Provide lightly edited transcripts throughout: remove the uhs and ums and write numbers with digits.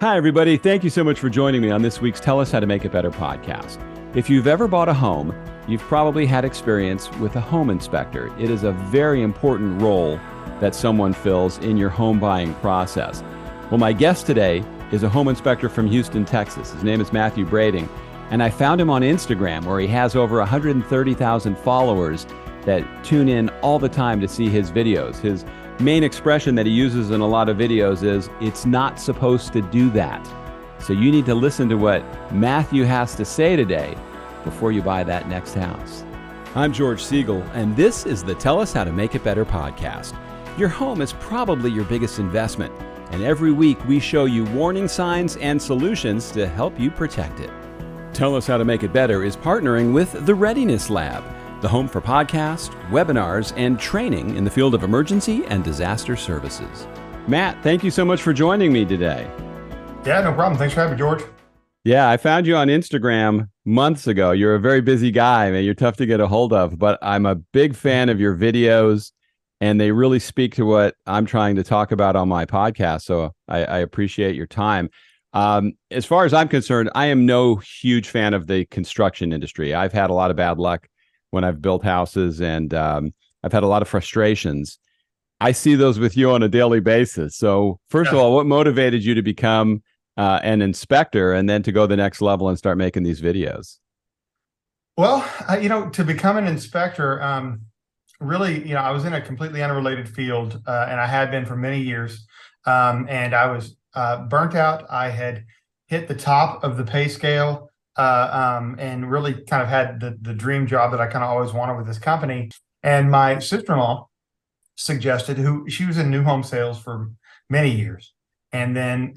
Hi, everybody. Thank you so much for joining me on this week's Tell Us How to Make It Better podcast. If you've ever bought a home, you've probably had experience with a home inspector. It is a very important role that someone fills in your home buying process. Well, my guest today is a home inspector from Houston, Texas. His name is Matthew Brading, and I found him on Instagram, where he has over 130,000 followers that tune in all the time to see his videos. His main expression that he uses in a lot of videos is, "It's not supposed to do that." So you need to listen to what Matthew has to say today before you buy that next house. I'm George Siegel, and this is the Tell Us How to Make It Better podcast. Your home is probably your biggest investment, and every week we show you warning signs and solutions to help you protect it. Tell Us How to Make It Better is partnering with the Readiness Lab, the home for podcasts, webinars, and training in the field of emergency and disaster services. Matt, thank you so much for joining me today. Yeah, no problem. Thanks for having me, George. Yeah, I found you on Instagram months ago. You're a very busy guy, man. You're tough to get a hold of, but I'm a big fan of your videos, and they really speak to what I'm trying to talk about on my podcast. So I appreciate your time. As far as I'm concerned, I am no huge fan of the construction industry. I've had a lot of bad luck when I've built houses, and I've had a lot of frustrations. I see those with you on a daily basis. So first of all, what motivated you to become an inspector and then to go the next level and start making these videos? Well, to become an inspector, really, I was in a completely unrelated field, and I had been for many years. And I was burnt out. I had hit the top of the pay scale. And really kind of had the dream job that I kind of always wanted with this company. And my sister-in-law suggested, she was in new home sales for many years, and then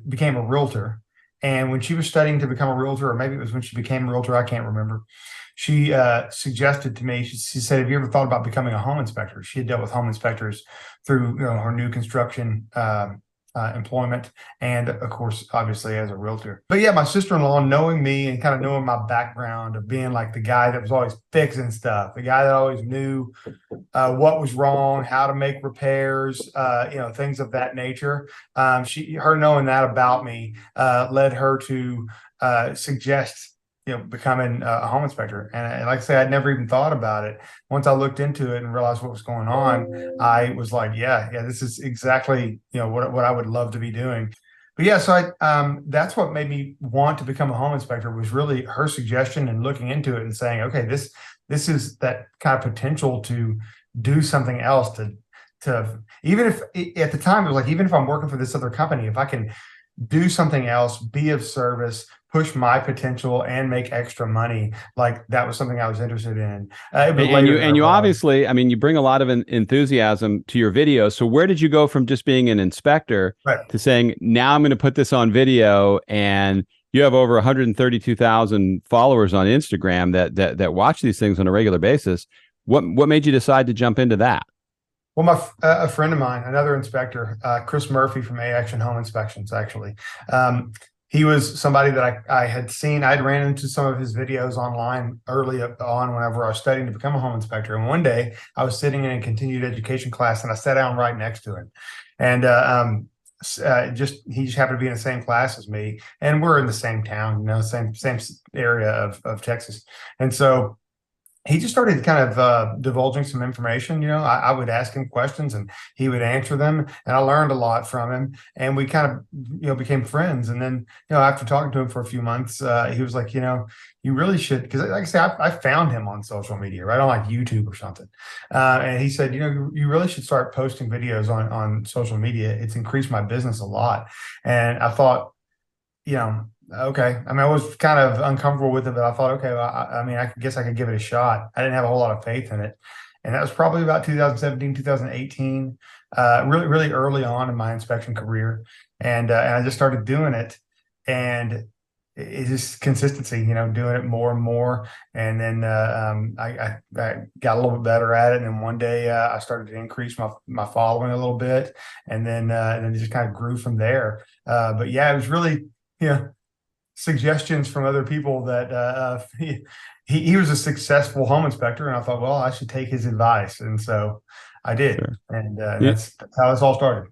became a realtor. And when she was studying to become a realtor, or maybe it was when she became a realtor, I can't remember, she suggested to me, she said, "Have you ever thought about becoming a home inspector?" She had dealt with home inspectors through her new construction employment, and of course, obviously, as a realtor. But yeah, my sister-in-law, knowing me and kind of knowing my background of being like the guy that was always fixing stuff, the guy that always knew what was wrong, how to make repairs, things of that nature. Her knowing that about me led her to suggest becoming a home inspector. And like I say, I'd never even thought about it. Once I looked into it and realized what was going on, I was like, yeah, this is exactly, what I would love to be doing. But yeah, so that's what made me want to become a home inspector, was really her suggestion and looking into it and saying, okay, this is that kind of potential to do something else, to even if at the time it was like, even if I'm working for this other company, if I can do something else, be of service, push my potential, and make extra money, like that was something I was interested in. And you obviously, you bring a lot of enthusiasm to your videos. So where did you go from just being an inspector to saying, now I'm going to put this on video? And you have over 132,000 followers on Instagram that watch these things on a regular basis. What made you decide to jump into that? Well, a friend of mine, another inspector, Chris Murphy from A Action Home Inspections, actually, he was somebody that I had seen. I'd ran into some of his videos online early on whenever I was studying to become a home inspector. And one day I was sitting in a continued education class, and I sat down right next to him. And he just happened to be in the same class as me, and we're in the same town, same area of Texas. And so he just started kind of divulging some information. I would ask him questions and he would answer them, and I learned a lot from him, and we kind of, became friends. And then, after talking to him for a few months, he was like, you really should, because like I say, I found him on social media, right, on like YouTube or something. And he said, you really should start posting videos on social media. It's increased my business a lot. And I thought, okay. I was kind of uncomfortable with it, but I thought, okay, well, I guess I could give it a shot. I didn't have a whole lot of faith in it. And that was probably about 2017, 2018, really, really early on in my inspection career. And I just started doing it, and it's just consistency, doing it more and more. And then I got a little bit better at it. And then one day I started to increase my following a little bit, and then it just kind of grew from there. But yeah, it was really, suggestions from other people that he was a successful home inspector, and I thought, well, I should take his advice, and so I did. Sure. And that's how this all started.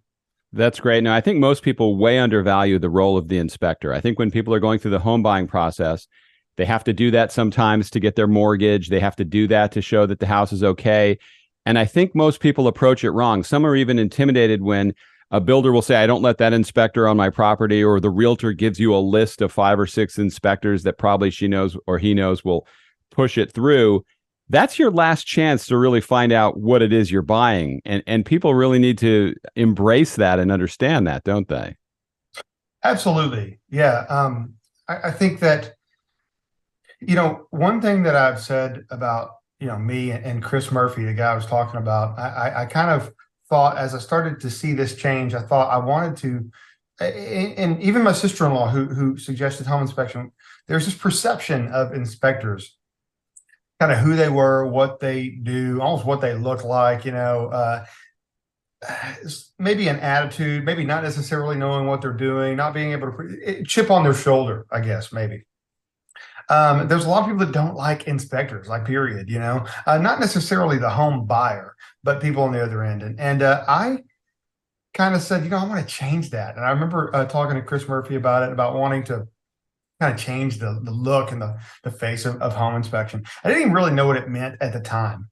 That's great. Now, I think most people way undervalue the role of the inspector. I think when people are going through the home buying process, they have to do that sometimes to get their mortgage. They have to do that to show that the house is okay. And I think most people approach it wrong. Some are even intimidated when a builder will say, I don't let that inspector on my property, or the realtor gives you a list of 5 or 6 inspectors that probably she knows or he knows will push it through. That's your last chance to really find out what it is you're buying. And people really need to embrace that and understand that, don't they? Absolutely. Yeah. I think that, one thing that I've said about, me and Chris Murphy, the guy I was talking about, I kind of thought as I started to see this change, I thought I wanted to, and even my sister-in-law who suggested home inspection, there's this perception of inspectors, kind of who they were, what they do, almost what they look like, maybe an attitude, maybe not necessarily knowing what they're doing, not being able to chip on their shoulder, I guess, maybe. There's a lot of people that don't like inspectors, like period, not necessarily the home buyer, but people on the other end. And I kind of said, I want to change that. And I remember talking to Chris Murphy about it, about wanting to kind of change the look and the face of home inspection. I didn't even really know what it meant at the time.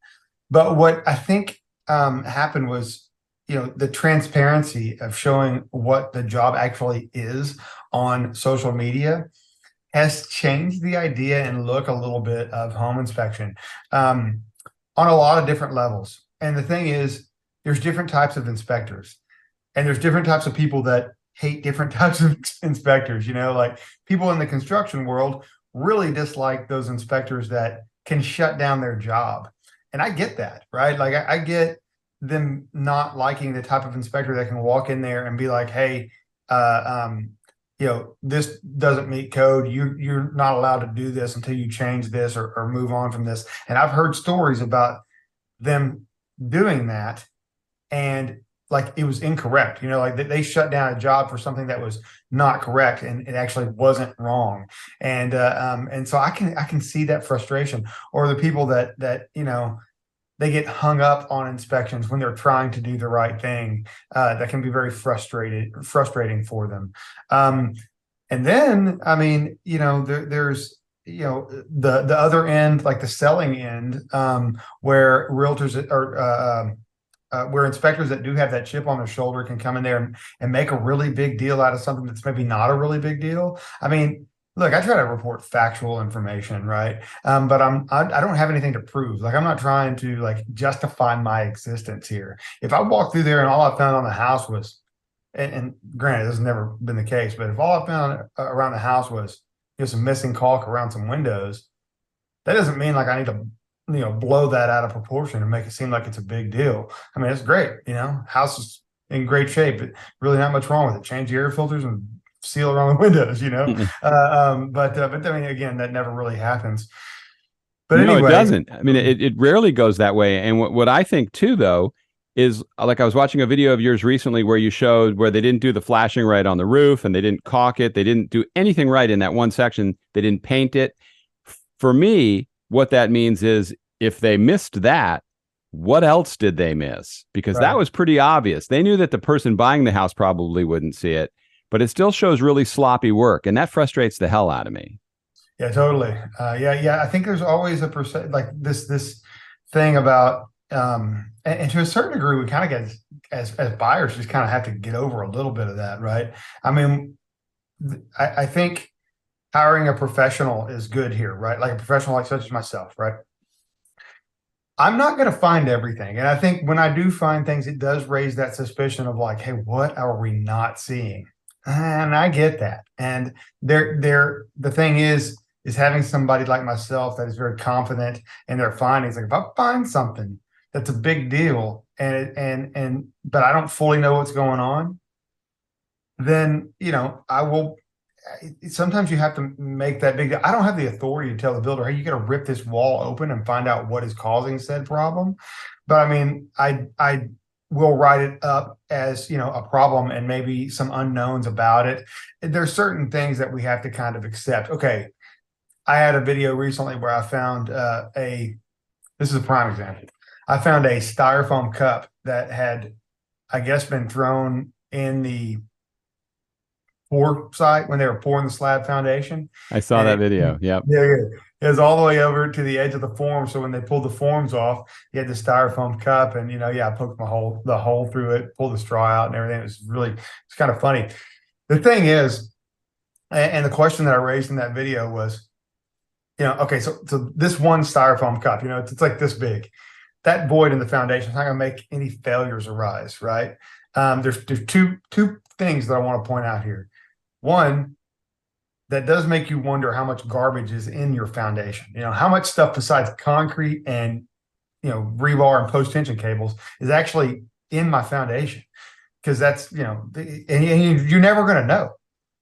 But what I think happened was, the transparency of showing what the job actually is on social media has changed the idea and look a little bit of home inspection on a lot of different levels. And the thing is, there's different types of inspectors, and there's different types of people that hate different types of inspectors. Like people in the construction world really dislike those inspectors that can shut down their job. And I get that, right? Like I get them not liking the type of inspector that can walk in there and be like, hey, this doesn't meet code. You're not allowed to do this until you change this or move on from this. And I've heard stories about them doing that, and like it was incorrect, like they shut down a job for something that was not correct, and it actually wasn't wrong. And so I can see that frustration, or the people that they get hung up on inspections when they're trying to do the right thing. That can be very frustrating for them. And then, I mean, there's, the other end, like the selling end, where realtors where inspectors that do have that chip on their shoulder can come in there and make a really big deal out of something that's maybe not a really big deal. I mean, look, I try to report factual information, right? But I don't have anything to prove. Like I'm not trying to like justify my existence here. If I walked through there and all I found on the house was, and granted, this has never been the case, but if all I found around the house was some missing caulk around some windows, that doesn't mean like I need to blow that out of proportion and make it seem like it's a big deal. I mean, it's great, house is in great shape, but really not much wrong with it. Change the air filters and seal around the windows, but I mean, again, that never really happens. But no, anyway, it doesn't. I mean, it rarely goes that way. And what I think too, though, is like I was watching a video of yours recently where you showed where they didn't do the flashing right on the roof, and they didn't caulk it. They didn't do anything right in that one section. They didn't paint it. For me, what that means is if they missed that, what else did they miss? Because that was pretty obvious. They knew that the person buying the house probably wouldn't see it, but it still shows really sloppy work. And that frustrates the hell out of me. Yeah, totally. Yeah. I think there's always a percent like this thing about, and to a certain degree, we kind of get as buyers just kind of have to get over a little bit of that, right? I mean, I think hiring a professional is good here, right? Like a professional like such as myself, right? I'm not going to find everything. And I think when I do find things, it does raise that suspicion of like, hey, what are we not seeing? And I get that. And the thing is having somebody like myself that is very confident in their findings. Like if I find something that's a big deal but I don't fully know what's going on, then, I will. Sometimes you have to make that big deal. I don't have the authority to tell the builder, hey, you got to rip this wall open and find out what is causing said problem. But I mean, I will write it up as, a problem and maybe some unknowns about it. There's certain things that we have to kind of accept. Okay. I had a video recently where I found this is a prime example. I found a styrofoam cup that had, I guess, been thrown in the pour site when they were pouring the slab foundation. I saw And that video. Yep. yeah, it was all the way over to the edge of the form. So when they pulled the forms off, you had the styrofoam cup, and I poked the hole through it, pulled the straw out, and everything. It's kind of funny. The thing is, and the question that I raised in that video was, okay, so this one styrofoam cup, it's like this big. That void in the foundation is not going to make any failures arise, right? There's two things that I want to point out here. One, that does make you wonder how much garbage is in your foundation. How much stuff besides concrete and rebar and post tension cables is actually in my foundation, because that's and you're never going to know.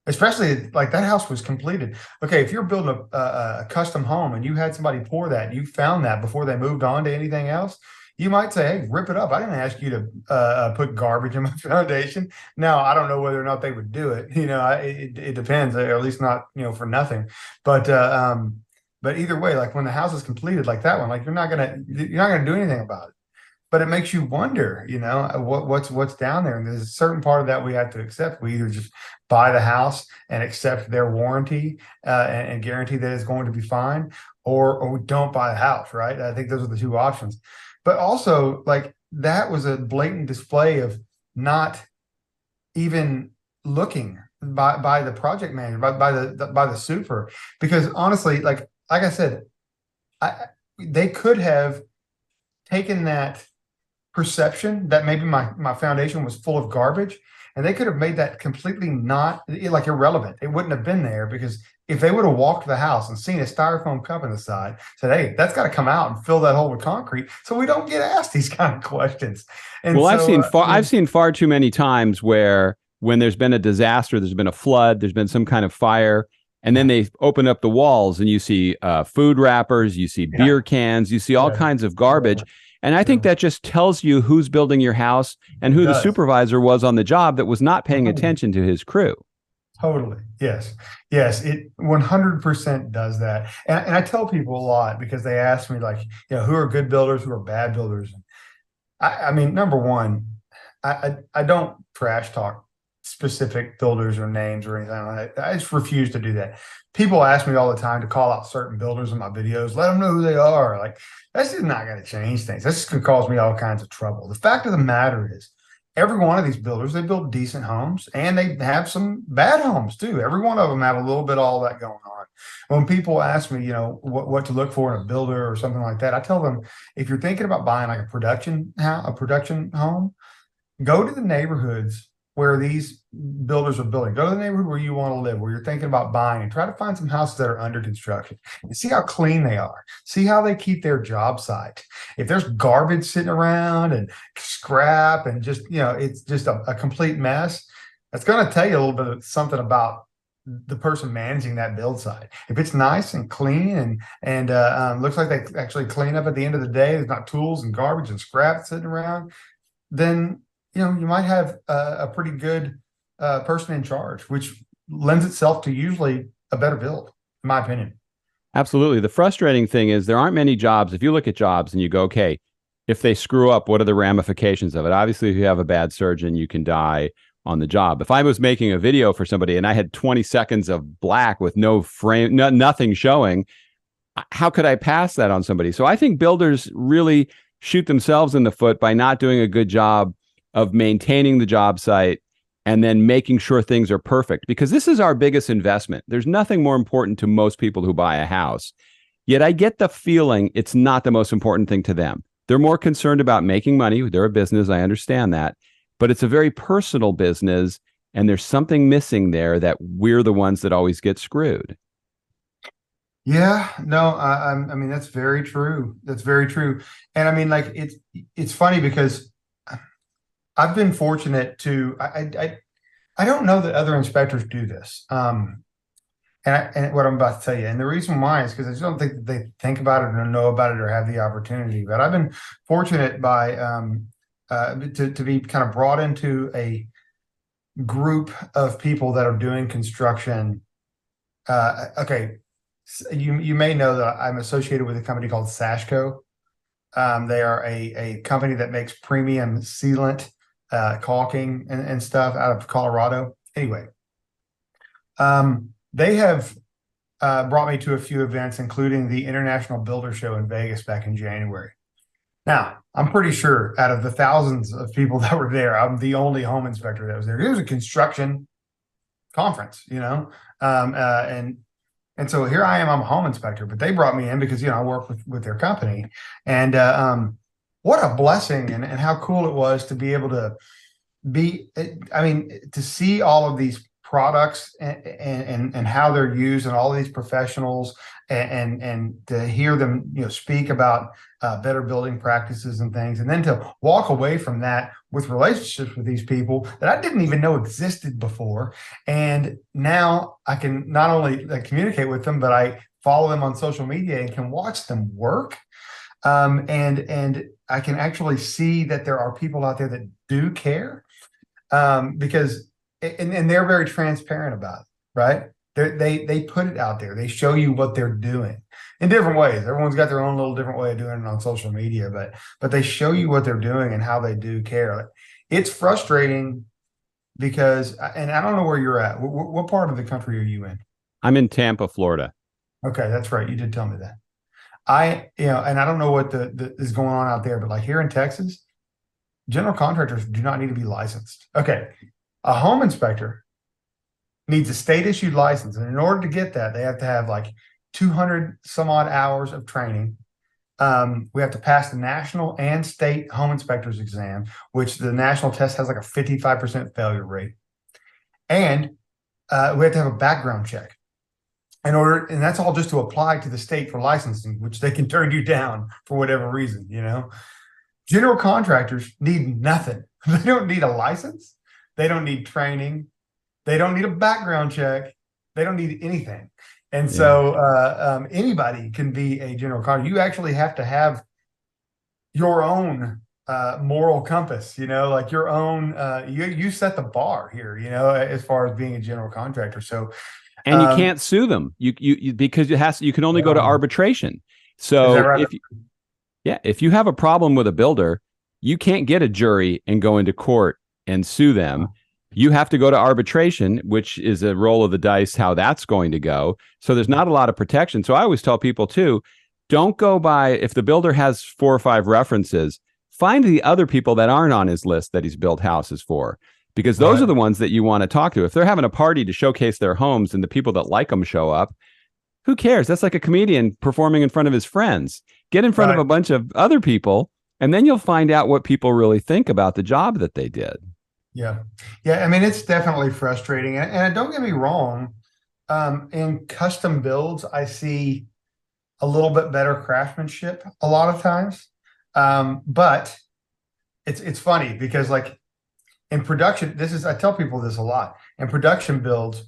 Especially like that house was completed. Okay, if you're building a custom home and you had somebody pour that, and you found that before they moved on to anything else, you might say, "Hey, rip it up. I didn't ask you to put garbage in my foundation." Now, I don't know whether or not they would do it. It depends, or at least not for nothing. But either way, like when the house is completed, like that one, like you're not gonna do anything about it. But it makes you wonder, what's down there. And there's a certain part of that we have to accept. We either just buy the house and accept their warranty and guarantee that it's going to be fine, or we don't buy the house, right? I think those are the two options. But also, like, that was a blatant display of not even looking by the project manager, by the super, because honestly, like I said, they could have taken that perception that maybe my foundation was full of garbage, and they could have made that completely not like irrelevant. It wouldn't have been there, because if they would have walked the house and seen a styrofoam cup in the side, said, "Hey, that's got to come out and fill that hole with concrete," so we don't get asked these kind of questions. And well, so, I've seen far too many times where when there's been a disaster, there's been a flood, there's been some kind of fire, and then they open up the walls and you see food wrappers, you see beer cans, you see all kinds of garbage. And I think that just tells you who's building your house and who the supervisor was on the job that was not paying attention to his crew. Totally. Yes. It 100% does that. And I tell people a lot, because they ask me, like, who are good builders, who are bad builders. I mean, number one, I don't trash talk specific builders or names or anything like that. I just refuse to do that. People ask me all the time to call out certain builders in my videos, let them know who they are. Like, that's just not going to change things. That's just going to cause me all kinds of trouble. The fact of the matter is, every one of these builders, they build decent homes, and they have some bad homes too. Every one of them have a little bit of all that going on. When people ask me, what to look for in a builder or something like that, I tell them, if you're thinking about buying like a production home, go to the neighborhoods where these builders are building. Go to the neighborhood where you want to live, where you're thinking about buying, and try to find some houses that are under construction and see how clean they are. See how they keep their job site. If there's garbage sitting around and scrap and just, it's just a complete mess, that's going to tell you a little bit of something about the person managing that build site. If it's nice and clean and looks like they actually clean up at the end of the day, there's not tools and garbage and scrap sitting around, then you might have a pretty good person in charge, which lends itself to usually a better build, in my opinion. Absolutely. The frustrating thing is there aren't many jobs. If you look at jobs and you go, okay, if they screw up, what are the ramifications of it? Obviously, if you have a bad surgeon, you can die on the job. If I was making a video for somebody and I had 20 seconds of black with no frame, nothing showing, how could I pass that on somebody? So I think builders really shoot themselves in the foot by not doing a good job of maintaining the job site and then making sure things are perfect, because this is our biggest investment. There's nothing more important to most people who buy a house. Yet I get the feeling it's not the most important thing to them. They're more concerned about making money. They're a business. I understand that. But it's a very personal business, and there's something missing there that we're the ones that always get screwed. Yeah, no, I mean, that's very true. That's very true. And I mean, like, it's funny because I've been fortunate to, I don't know that other inspectors do this. And what I'm about to tell you, and the reason why is because I just don't think that they think about it or know about it or have the opportunity. But I've been fortunate by to be kind of brought into a group of people that are doing construction. Okay, you may know that I'm associated with a company called Sashco. They are a company that makes premium sealant caulking and stuff out of Colorado. Anyway, they have brought me to a few events, including the International Builder Show in Vegas back in January. Now, I'm pretty sure out of the thousands of people that were there, I'm the only home inspector that was there. It was a construction conference, and so here I am, I'm a home inspector, but they brought me in because, I work with their company. And what a blessing and how cool it was to be able to to see all of these products and how they're used and all of these professionals and to hear them, speak about better building practices and things. And then to walk away from that with relationships with these people that I didn't even know existed before. And now I can not only communicate with them, but I follow them on social media and can watch them work. And I can actually see that there are people out there that do care, because they're very transparent about it, right? They put it out there. They show you what they're doing in different ways. Everyone's got their own little different way of doing it on social media, but they show you what they're doing and how they do care. It's frustrating because, and I don't know where you're at. What part of the country are you in? I'm in Tampa, Florida. Okay, that's right. You did tell me that. And I don't know what is going on out there, but like here in Texas, general contractors do not need to be licensed. Okay. A home inspector needs a state issued license. And in order to get that, they have to have like 200 some odd hours of training. We have to pass the national and state home inspectors exam, which the national test has like a 55% failure rate. And we have to have a background check and that's all just to apply to the state for licensing, which they can turn you down for whatever reason, General contractors need nothing. They don't need a license. They don't need training. They don't need a background check. They don't need anything. And so anybody can be a general contractor. You actually have to have your own moral compass, like your own, you set the bar here, as far as being a general contractor. So, and you can't sue them because you can only go to arbitration. So right? if you have a problem with a builder, you can't get a jury and go into court and sue them. You have to go to arbitration, which is a roll of the dice how that's going to go. So there's not a lot of protection. So I always tell people too, don't go by, if the builder has 4 or 5 references, find the other people that aren't on his list that he's built houses for, because those are the ones that you want to talk to. If they're having a party to showcase their homes and the people that like them show up, who cares? That's like a comedian performing in front of his friends. Get in front of a bunch of other people, and then you'll find out what people really think about the job that they did. Yeah. I mean, it's definitely frustrating. And don't get me wrong, in custom builds, I see a little bit better craftsmanship a lot of times. But it's funny because like in production, I tell people this a lot. In production builds,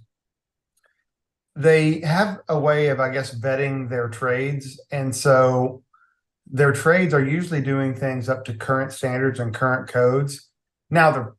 they have a way of, I guess, vetting their trades. And so their trades are usually doing things up to current standards and current codes. Now,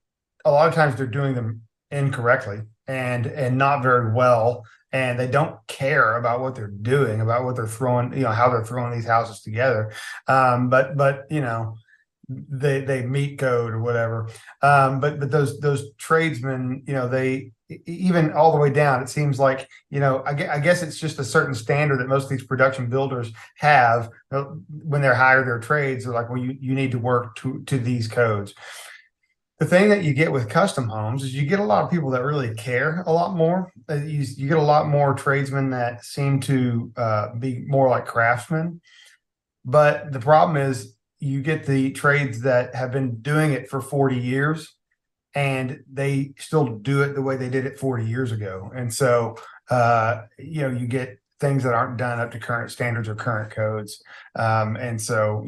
a lot of times they're doing them incorrectly and not very well, and they don't care about what they're doing, about what they're throwing, how they're throwing these houses together. But they meet code or whatever. But those tradesmen, they even all the way down, it seems like, I guess it's just a certain standard that most of these production builders have when they hire their trades. They're like, well, you need to work to these codes. The thing that you get with custom homes is you get a lot of people that really care a lot more. You get a lot more tradesmen that seem to be more like craftsmen. But the problem is you get the trades that have been doing it for 40 years and they still do it the way they did it 40 years ago. And so, you get things that aren't done up to current standards or current codes. And so,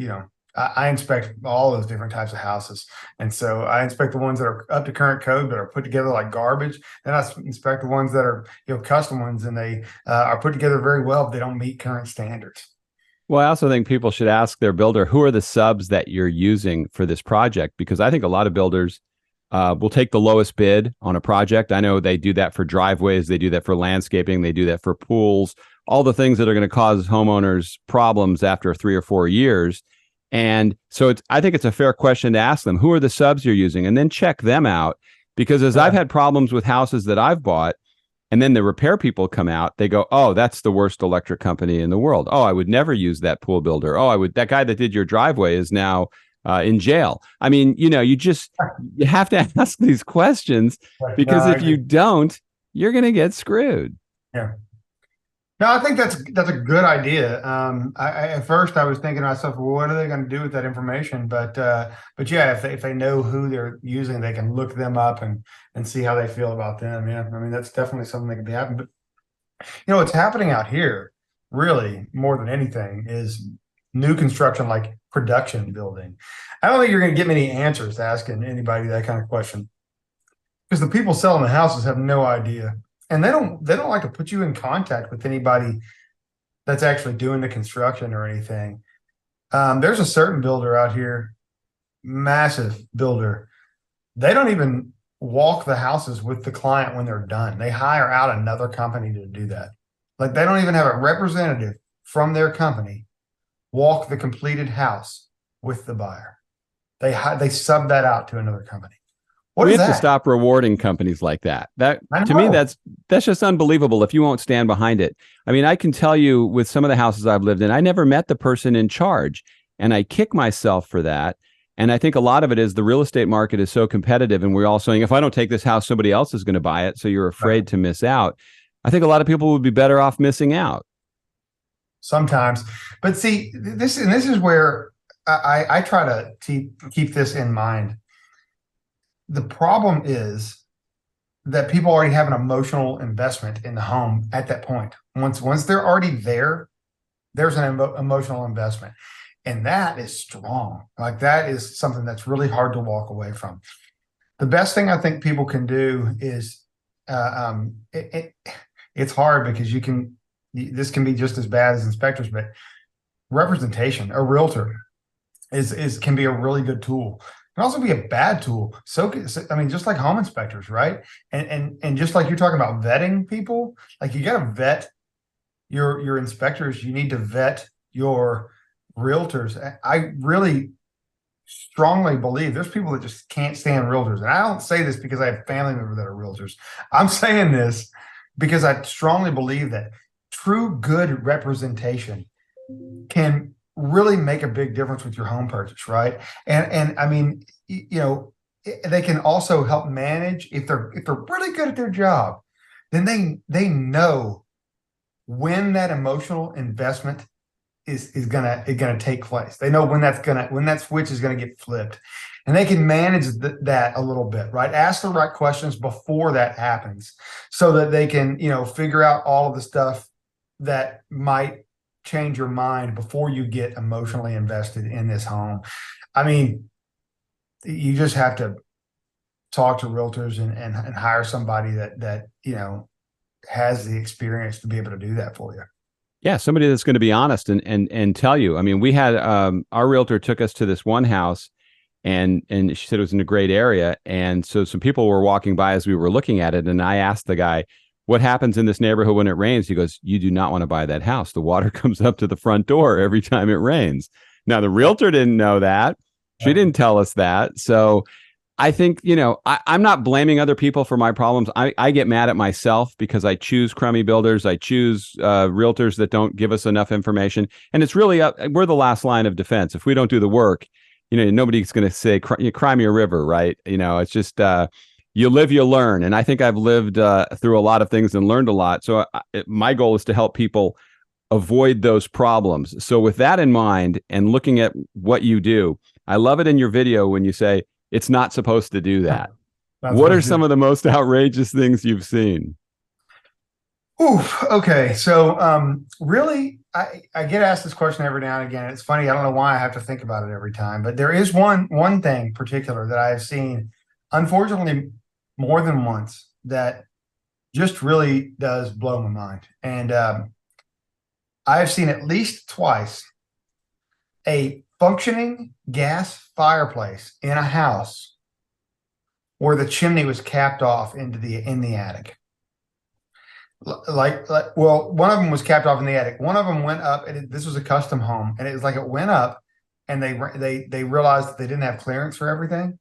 I inspect all those different types of houses. And so I inspect the ones that are up to current code, but are put together like garbage. Then I inspect the ones that are, custom ones, and they are put together very well, but they don't meet current standards. Well, I also think people should ask their builder, who are the subs that you're using for this project? Because I think a lot of builders will take the lowest bid on a project. I know they do that for driveways. They do that for landscaping. They do that for pools, all the things that are going to cause homeowners problems after 3 or 4 years. And so I think it's a fair question to ask them, who are the subs you're using? And then check them out. Because as I've had problems with houses that I've bought, and then the repair people come out, they go, oh, that's the worst electric company in the world. Oh, I would never use that pool builder. Oh, that guy that did your driveway is now in jail. I mean, you have to ask these questions, because if you don't, you're going to get screwed. Yeah. No, I think that's a good idea. At first I was thinking to myself, well, what are they going to do with that information? But yeah, if they know who they're using, they can look them up and see how they feel about them. Yeah, I mean, that's definitely something that could be happening. But what's happening out here, really more than anything, is new construction, like production building. I don't think you're going to get many answers to asking anybody that kind of question, because the people selling the houses have no idea. And they don't like to put you in contact with anybody that's actually doing the construction or anything. There's a certain builder out here, massive builder. They don't even walk the houses with the client when they're done. They hire out another company to do that. Like, they don't even have a representative from their company walk the completed house with the buyer. They sub that out to another company. We have to stop rewarding companies like that. To me, that's just unbelievable if you won't stand behind it. I mean, I can tell you, with some of the houses I've lived in, I never met the person in charge, and I kick myself for that. And I think a lot of it is the real estate market is so competitive, and we're all saying, if I don't take this house, somebody else is going to buy it. So you're afraid to miss out. I think a lot of people would be better off missing out. Sometimes. But see, this is where I try to keep this in mind. The problem is that people already have an emotional investment in the home at that point. Once they're already there, there's an emotional investment. And that is strong. Like, that is something that's really hard to walk away from. The best thing I think people can do is, it's hard because this can be just as bad as inspectors, but representation, a realtor can be a really good tool. Can also be a bad tool. I mean, just like home inspectors, right? And just like you're talking about vetting people, like, you got to vet your inspectors. You need to vet your realtors. I really strongly believe there's people that just can't stand realtors. And I don't say this because I have family members that are realtors. I'm saying this because I strongly believe that true good representation can really make a big difference with your home purchase, right? And I mean, they can also help manage, if they're really good at their job, then they know when that emotional investment is gonna take place. They know when that switch is gonna get flipped, and they can manage that a little bit, right? Ask the right questions before that happens, so that they can figure out all of the stuff that might change your mind before you get emotionally invested in this home. I mean, you just have to talk to realtors and hire somebody that has the experience to be able to do that for you. Yeah, somebody that's going to be honest and tell you. I mean, we had our realtor took us to this one house, and she said it was in a great area, and so some people were walking by as we were looking at it, and I asked the guy, what happens in this neighborhood when it rains? He goes, you do not want to buy that house. The water comes up to the front door every time it rains. Now, the realtor didn't know that. She didn't tell us that. So I think, I'm not blaming other people for my problems. I get mad at myself because I choose crummy builders. I choose realtors that don't give us enough information. And it's really we're the last line of defense. If we don't do the work, nobody's going to say, cry me a river, right? It's just... you live, you learn. And I think I've lived through a lot of things and learned a lot. So my goal is to help people avoid those problems. So with that in mind, and looking at what you do, I love it in your video when you say it's not supposed to do that. What are some of the most outrageous things you've seen? Oof. Okay. So really, I get asked this question every now and again. It's funny. I don't know why I have to think about it every time, but there is one thing particular that I have seen, unfortunately, more than once, that just really does blow my mind. And I have seen at least twice a functioning gas fireplace in a house where the chimney was capped off in the attic. Well, one of them was capped off in the attic. One of them went up, and this was a custom home, and it was like it went up and they realized that they didn't have clearance for everything,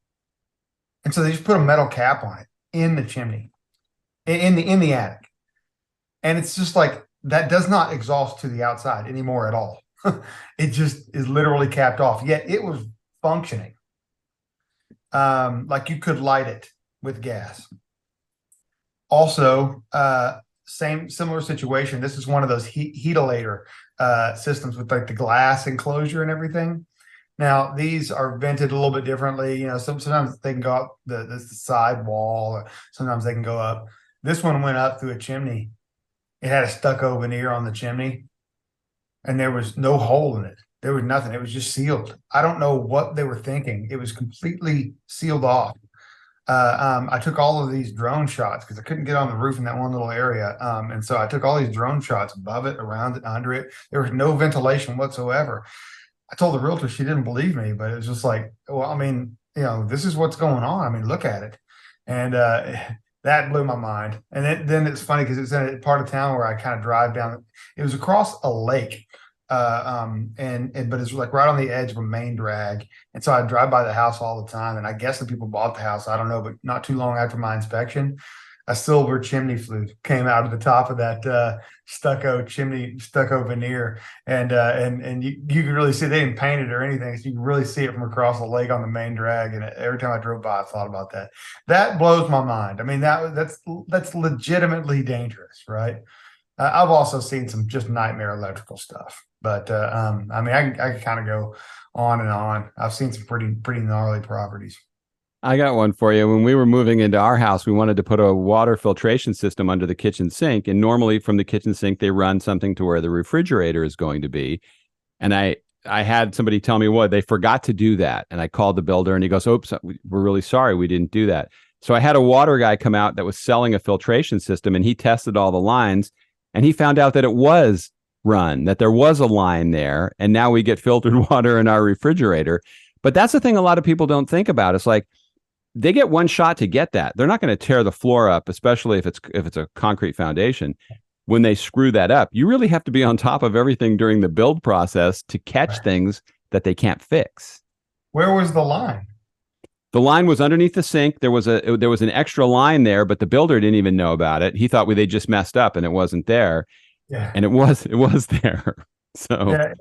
and so they just put a metal cap on it in the chimney, in the attic, and it's just like that does not exhaust to the outside anymore at all. It just is literally capped off. Yet it was functioning, like you could light it with gas. Also, similar situation. This is one of those heatilator systems with like the glass enclosure and everything. Now these are vented a little bit differently. You know, sometimes they can go up the side wall, or sometimes they can go up. This one went up through a chimney. It had a stucco veneer on the chimney, and there was no hole in it. There was nothing. It was just sealed. I don't know what they were thinking. It was completely sealed off. I took all of these drone shots because I couldn't get on the roof in that one little area. And so I took all these drone shots above it, around it, under it. There was no ventilation whatsoever. I told the realtor, she didn't believe me, but it was just like, well, I mean, you know, this is what's going on. I mean, look at it. And that blew my mind. And then it's funny because it's in a part of town where I kind of drive down. It was across a lake. But it's like right on the edge of a main drag. And so I drive by the house all the time. And I guess the people bought the house, I don't know, but not too long after my inspection, a silver chimney flue came out of the top of that stucco veneer. And you could really see, they didn't paint it or anything. So you can really see it from across the lake on the main drag. And every time I drove by, I thought about that. That blows my mind. I mean, that's legitimately dangerous, right? I've also seen some just nightmare electrical stuff, but I mean, I can kind of go on and on. I've seen some pretty gnarly properties. I got one for you. When we were moving into our house, we wanted to put a water filtration system under the kitchen sink. And normally from the kitchen sink, they run something to where the refrigerator is going to be. And I had somebody tell me, what, they forgot to do that. And I called the builder and he goes, oops, we're really sorry. We didn't do that. So I had a water guy come out that was selling a filtration system, and he tested all the lines, and he found out that it was run, that there was a line there. And now we get filtered water in our refrigerator. But that's the thing a lot of people don't think about. It's like, they get one shot to get that. They're not going to tear the floor up, especially if it's a concrete foundation. When they screw that up, you really have to be on top of everything during the build process to catch things that they can't fix. Where was the line? The line was underneath the sink. There was an extra line there, but the builder didn't even know about it. He thought they just messed up and it wasn't there. Yeah. And it was there. So yeah.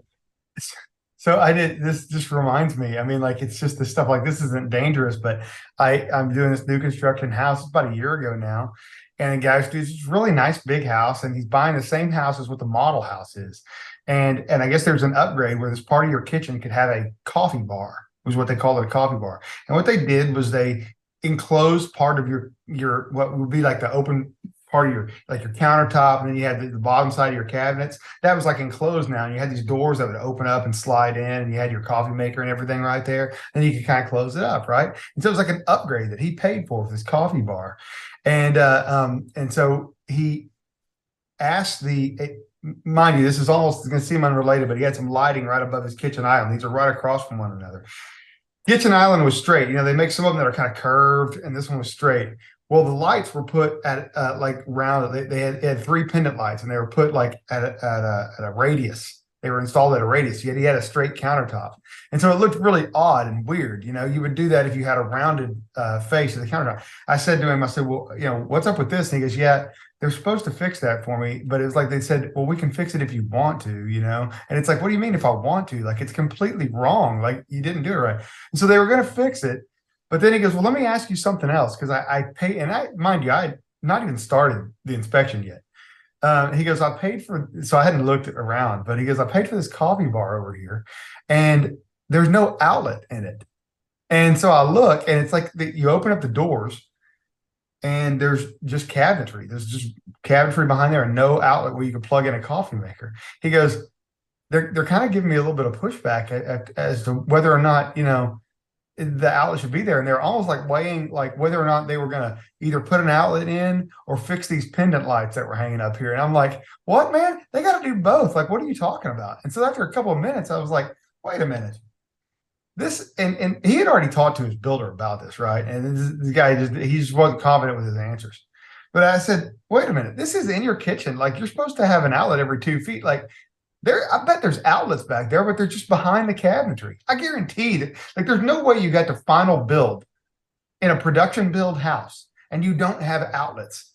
So this just reminds me, I mean, like, it's just the stuff like this isn't dangerous, but I'm doing this new construction house about a year ago now. And the guy's doing this really nice big house, and he's buying the same house as what the model house is. And I guess there's an upgrade where this part of your kitchen could have a coffee bar, was what they call it, a coffee bar. And what they did was they enclosed part of your what would be like the open part of your countertop, and then you had the bottom side of your cabinets that was like enclosed now, and you had these doors that would open up and slide in, and you had your coffee maker and everything right there, and you could kind of close it up, right? And so it was like an upgrade that he paid for this coffee bar. And so he asked mind you, this is almost going to seem unrelated, but he had some lighting right above his kitchen island. These are right across from one another. Kitchen island was straight. You know, they make some of them that are kind of curved, and this one was straight. Well, the lights were put at like round. They had 3 pendant lights, and they were put like at a radius. They were installed at a radius. Yet he had a straight countertop, and so it looked really odd and weird. You know, you would do that if you had a rounded face of the countertop. I said to him, I said, well, you know, what's up with this? And he goes, yeah, they're supposed to fix that for me, but it was like they said, well, we can fix it if you want to, you know. And it's like, what do you mean if I want to? Like, it's completely wrong. Like, you didn't do it right. And so they were going to fix it. But then he goes, well, let me ask you something else, because I pay, and mind you, I had not even started the inspection yet. He goes, I paid for, so I hadn't looked around, but he goes, I paid for this coffee bar over here, and there's no outlet in it. And so I look, and it's like you open up the doors, and there's just cabinetry. There's just cabinetry behind there, and no outlet where you can plug in a coffee maker. He goes, they're kind of giving me a little bit of pushback as to whether or not, you know, the outlet should be there. And they're almost like weighing like whether or not they were going to either put an outlet in or fix these pendant lights that were hanging up here. And I'm like, what, man? They got to do both. Like, what are you talking about? And so after a couple of minutes, I was like, wait a minute. This, and he had already talked to his builder about this, right? And this guy he just wasn't confident with his answers. But I said, wait a minute, this is in your kitchen. Like, you're supposed to have an outlet every 2 feet. Like, I bet there's outlets back there, but they're just behind the cabinetry. I guarantee that, like, there's no way you got to final build in a production build house and you don't have outlets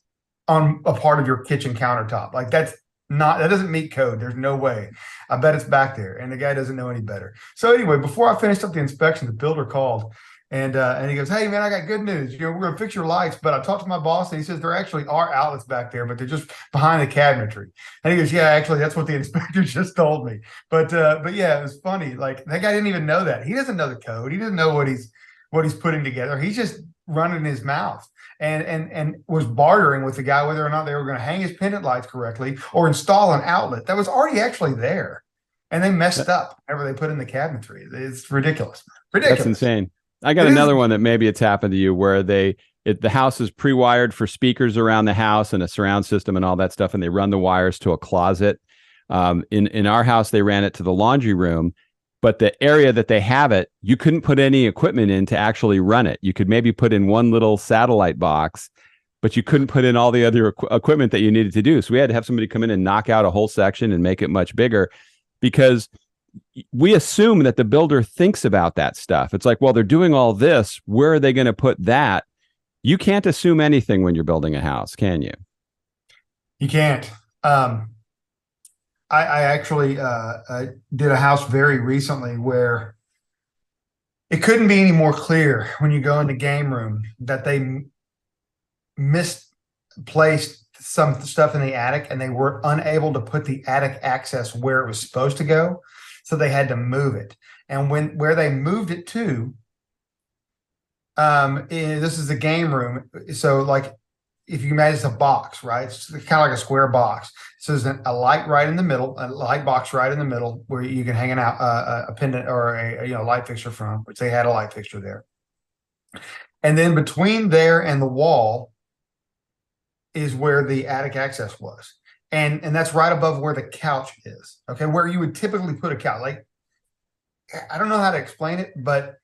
on a part of your kitchen countertop. Like, that doesn't meet code. There's no way. I bet it's back there, and the guy doesn't know any better. So anyway, before I finished up the inspection, the builder called. And he goes, "Hey man, I got good news. We're gonna fix your lights, but I talked to my boss, and he says there actually are outlets back there, but they're just behind the cabinetry." And he goes, "Yeah, actually, that's what the inspector just told me." But yeah, it was funny. Like, that guy didn't even know that. He doesn't know the code. He doesn't know what he's putting together. He's just running his mouth and was bartering with the guy whether or not they were going to hang his pendant lights correctly or install an outlet that was already actually there, and they messed up whenever they put in the cabinetry. It's ridiculous. That's insane. I got another one that maybe it's happened to you where the house is pre-wired for speakers around the house and a surround system and all that stuff, and they run the wires to a closet. In our house, they ran it to the laundry room, but the area that they have it, you couldn't put any equipment in to actually run it. You could maybe put in one little satellite box, but you couldn't put in all the other equipment that you needed to do. So we had to have somebody come in and knock out a whole section and make it much bigger, because we assume that the builder thinks about that stuff. It's like, well, they're doing all this. Where are they going to put that? You can't assume anything when you're building a house, can you? You can't. I actually did a house very recently where it couldn't be any more clear when you go in the game room that they misplaced some stuff in the attic, and they were unable to put the attic access where it was supposed to go. So they had to move it. And where they moved it to, this is the game room. So, like, if you imagine it's a box, right? It's kind of like a square box. So there's a light right in the middle, a light box right in the middle where you can hang a pendant or a light fixture from, which they had a light fixture there. And then between there and the wall is where the attic access was. And that's right above where the couch is. Okay, where you would typically put a couch. Like, I don't know how to explain it, but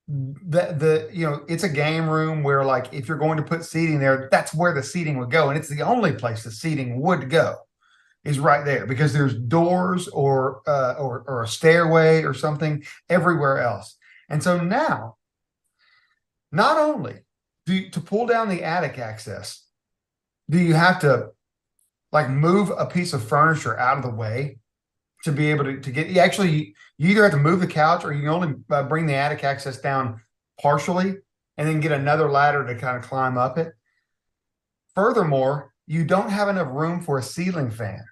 it's a game room where, like, if you're going to put seating there, that's where the seating would go, and it's the only place the seating would go, is right there, because there's doors or a stairway or something everywhere else. And so now, not only to pull down the attic access, do you have to, like, move a piece of furniture out of the way to be able to get, you either have to move the couch, or you can only bring the attic access down partially and then get another ladder to kind of climb up it. Furthermore, you don't have enough room for a ceiling fan.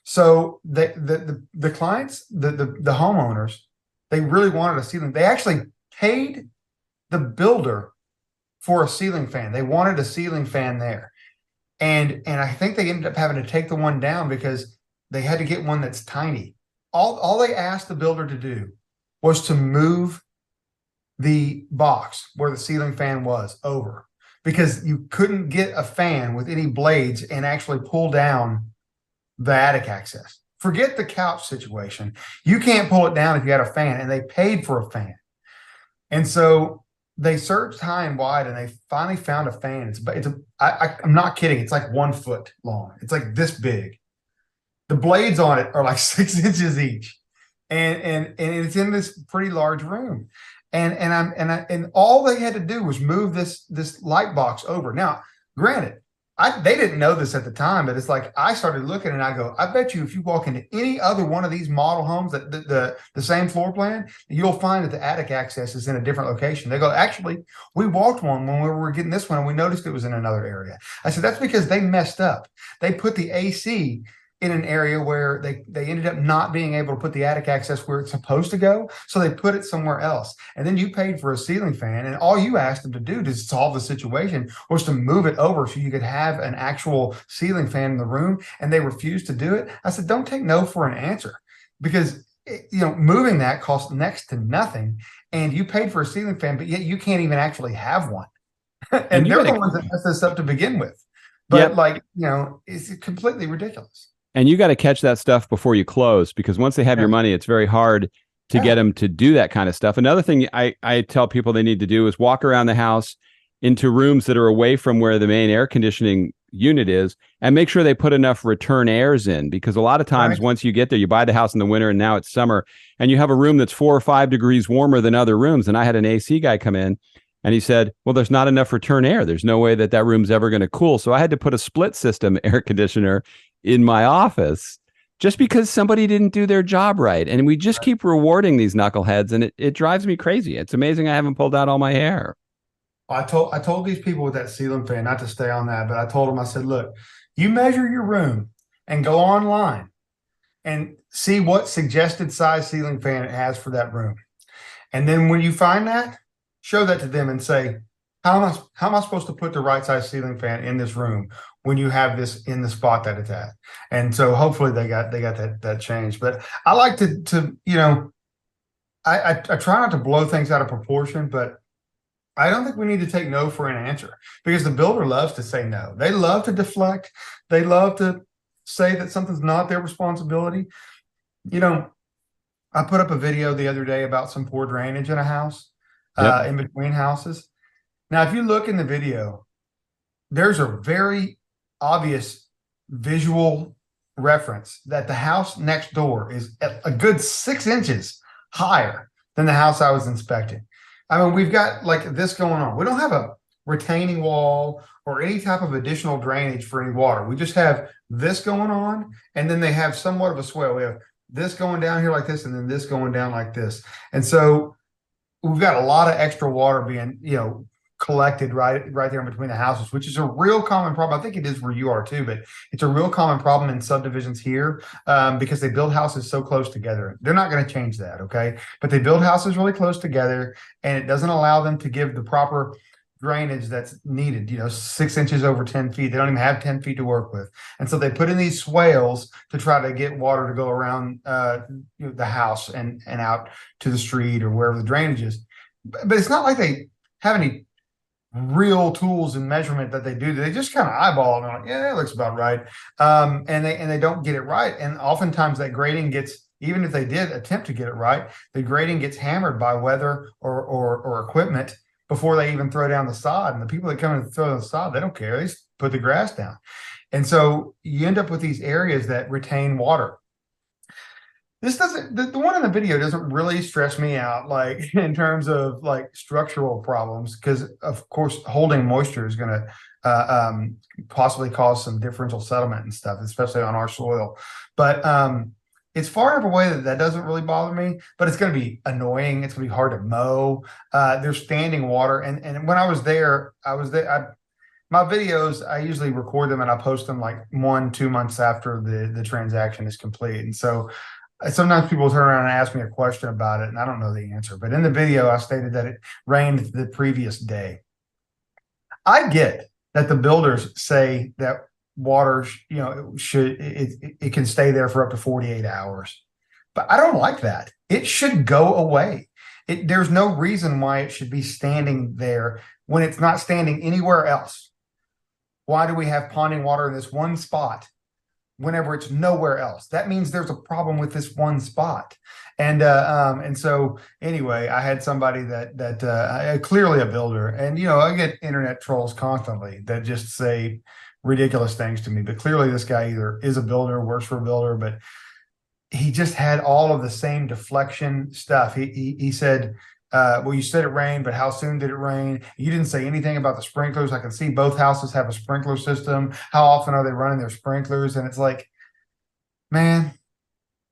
So the clients, the homeowners, they really wanted a ceiling. They actually paid the builder for a ceiling fan. They wanted a ceiling fan there. And I think they ended up having to take the one down because they had to get one that's tiny. All they asked the builder to do was to move the box where the ceiling fan was over, because you couldn't get a fan with any blades and actually pull down the attic access. Forget the couch situation. You can't pull it down if you had a fan, and they paid for a fan. And so they searched high and wide, and they finally found a fan. I'm not kidding. It's like 1 foot long. It's like this big. The blades on it are like 6 inches each, and it's in this pretty large room. And all they had to do was move this light box over. Now, granted, they didn't know this at the time, but it's like, I started looking and I go, I bet you if you walk into any other one of these model homes that the same floor plan, you'll find that the attic access is in a different location. They go, actually, we walked one when we were getting this one and we noticed it was in another area. I said, that's because they messed up. They put the AC in an area where they ended up not being able to put the attic access where it's supposed to go. So they put it somewhere else. And then you paid for a ceiling fan, and all you asked them to do to solve the situation was to move it over so you could have an actual ceiling fan in the room. And they refused to do it. I said, don't take no for an answer, because moving that costs next to nothing. And you paid for a ceiling fan, but yet you can't even actually have one. and they're the ones that messed this up to begin with. But it's completely ridiculous. And you got to catch that stuff before you close, because once they have your money, it's very hard to get them to do that kind of stuff. Another thing I tell people they need to do is walk around the house into rooms that are away from where the main air conditioning unit is, and make sure they put enough return airs in, because a lot of times Right. once you get there, you buy the house in the winter and now it's summer, and you have a room that's 4 or 5 degrees warmer than other rooms. And I had an AC guy come in and he said, well, there's not enough return air. There's no way that that room's ever going to cool. So I had to put a split system air conditioner in my office just because somebody didn't do their job right. And we just keep rewarding these knuckleheads, and it drives me crazy. It's amazing I haven't pulled out all my hair. I told these people with that ceiling fan, not to stay on that, but I told them, I said, look, you measure your room and go online and see what suggested size ceiling fan it has for that room. And then when you find that, show that to them and say, how am I supposed to put the right size ceiling fan in this room when you have this in the spot that it's at? And so hopefully they got that changed. But I like to I try not to blow things out of proportion, but I don't think we need to take no for an answer, because the builder loves to say no. They love to deflect. They love to say that something's not their responsibility. I put up a video the other day about some poor drainage in a house, Yep. in between houses. Now, if you look in the video, there's a very obvious visual reference that the house next door is a good 6 inches higher than the house I was inspecting. I mean, we've got like this going on. We don't have a retaining wall or any type of additional drainage for any water. We just have this going on, and then they have somewhat of a swell. We have this going down here like this, and then this going down like this. And so we've got a lot of extra water being, collected right there in between the houses, which is a real common problem. I think it is where you are too, but it's a real common problem in subdivisions here, because they build houses so close together. They're not going to change that, okay? But they build houses really close together, and it doesn't allow them to give the proper drainage that's needed, 6 inches over 10 feet. They don't even have 10 feet to work with. And so they put in these swales to try to get water to go around the house and out to the street or wherever the drainage is. But it's not like they have any real tools and measurement that they do. They just kind of eyeball it and they're like, yeah, it looks about right. And they don't get it right. And oftentimes that grading gets, even if they did attempt to get it right, the grading gets hammered by weather or equipment before they even throw down the sod. And the people that come and throw the sod, they don't care. They just put the grass down. And so you end up with these areas that retain water. This doesn't, the one in the video doesn't really stress me out, like in terms of like structural problems, because of course holding moisture is going to possibly cause some differential settlement and stuff, especially on our soil. But it's far enough away that doesn't really bother me, but it's going to be annoying. It's going to be hard to mow. There's standing water. And when I was there, my videos, I usually record them and I post them like 1-2 months after the transaction is complete. And so sometimes people turn around and ask me a question about it, and I don't know the answer. But in the video, I stated that it rained the previous day. I get that the builders say that water, it can stay there for up to 48 hours, but I don't like that. It should go away. There's no reason why it should be standing there when it's not standing anywhere else. Why do we have ponding water in this one spot whenever it's nowhere else? That means there's a problem with this one spot. And so anyway, I had somebody that clearly a builder, and I get internet trolls constantly that just say ridiculous things to me, but clearly this guy either is a builder, works for a builder, but he just had all of the same deflection stuff. He said, well, you said it rained, but how soon did it rain? You didn't say anything about the sprinklers. I can see both houses have a sprinkler system. How often are they running their sprinklers? And it's like, man,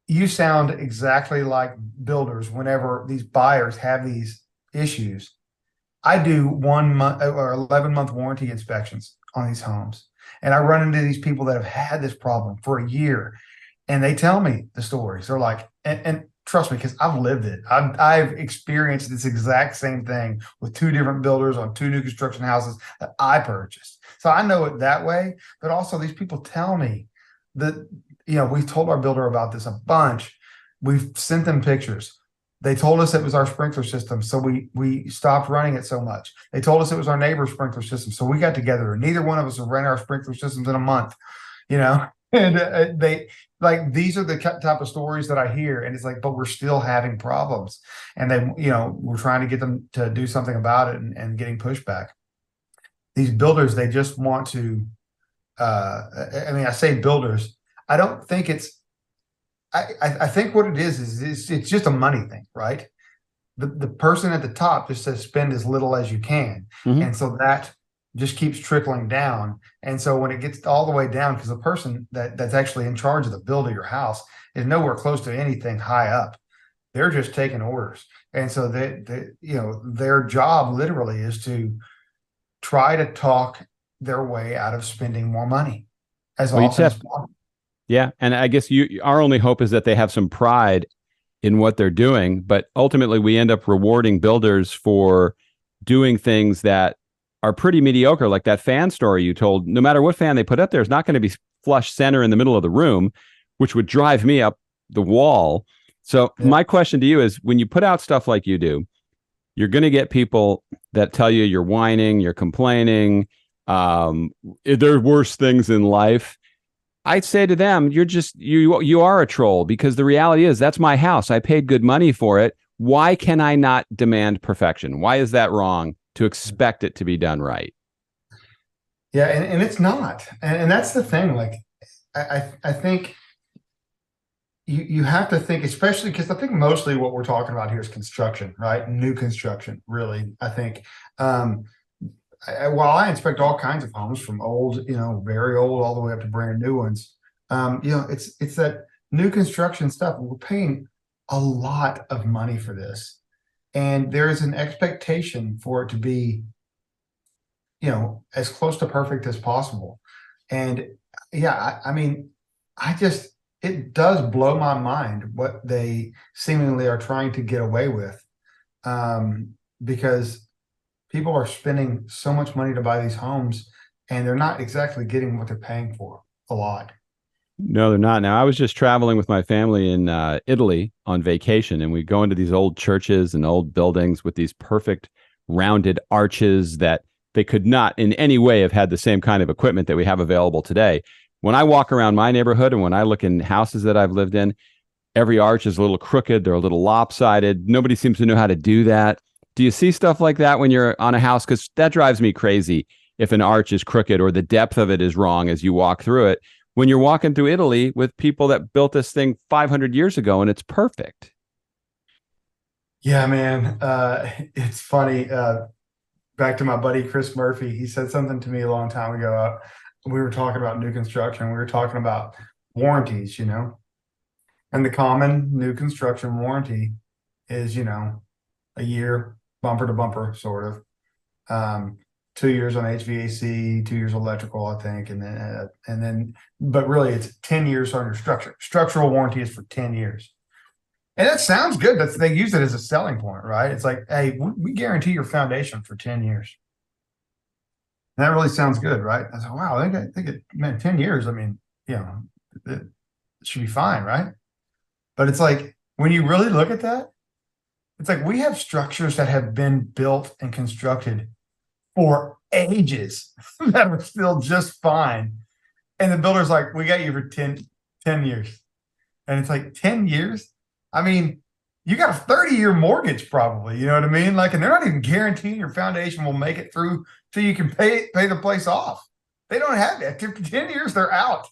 you sound exactly like builders whenever these buyers have these issues. I do 1 month or 11-month warranty inspections on these homes, and I run into these people that have had this problem for a year, and they tell me the stories. They're like, and trust me, because I've lived it. I've experienced this exact same thing with 2 different builders on 2 new construction houses that I purchased. So I know it that way, but also these people tell me that, we've told our builder about this a bunch. We've sent them pictures. They told us it was our sprinkler system, so we stopped running it so much. They told us it was our neighbor's sprinkler system, so we got together. Neither one of us have ran our sprinkler systems in a month, and these are the type of stories that I hear, and it's like, but we're still having problems, and we're trying to get them to do something about it and getting pushback. These builders, they just want to I mean, I say builders. I don't think I think what it is it's just a money thing, right? The person at the top just says spend as little as you can. Mhm. And so that just keeps trickling down. And so when it gets all the way down, because the person that's actually in charge of the build of your house is nowhere close to anything high up. They're just taking orders. And so their job literally is to try to talk their way out of spending more money as Well, you just often as have, possible. yeah. And I guess our only hope is that they have some pride in what they're doing, but ultimately we end up rewarding builders for doing things that are pretty mediocre, like that fan story you told. No matter what fan they put up there, it's not going to be flush center in the middle of the room, which would drive me up the wall. So Yeah. my question to you is, when you put out stuff like you do, you're going to get people that tell you you're whining, you're complaining, there are worse things in life. I'd say to them, you are a troll, because the reality is that's my house. I paid good money for it. Why can I not demand perfection? Why is that wrong to expect it to be done right? Yeah, and it's not. And that's the thing. Like I think you have to think, especially because I think mostly what we're talking about here is construction, right? New construction, really. I think while I inspect all kinds of homes from old, very old, all the way up to brand new ones, it's that new construction stuff. We're paying a lot of money for this, and there is an expectation for it to be, as close to perfect as possible. And yeah, I mean, it does blow my mind what they seemingly are trying to get away with, because people are spending so much money to buy these homes, and they're not exactly getting what they're paying for a lot. No, they're not. Now, I was just traveling with my family in Italy on vacation, and we go into these old churches and old buildings with these perfect rounded arches that they could not in any way have had the same kind of equipment that we have available today. When I walk around my neighborhood and when I look in houses that I've lived in, every arch is a little crooked. They're a little lopsided. Nobody seems to know how to do that. Do you see stuff like that when you're on a house? Because that drives me crazy if an arch is crooked or the depth of it is wrong as you walk through it. When you're walking through Italy with people that built this thing 500 years ago and it's perfect. Yeah, man. It's funny. Back to my buddy Chris Murphy, he said something to me a long time ago. We were talking about new construction. We were talking about warranties, and the common new construction warranty is, a year, bumper to bumper, sort of. 2 years on HVAC, 2 years electrical, I think, but really it's 10 years on your structure. Structural warranty is for 10 years. And that sounds good. They use it as a selling point, right? It's like, hey, we guarantee your foundation for 10 years. And that really sounds good, right? I said, wow, I think man, 10 years. I mean, it should be fine, right? But it's like, when you really look at that, it's like we have structures that have been built and constructed for ages that are still just fine. And the builder's like, we got you for 10 years. And it's like, 10 years? I mean, you got a 30-year mortgage probably, you know what I mean? Like, and they're not even guaranteeing your foundation will make it through till you can pay the place off. They don't have that. 10 years, they're out.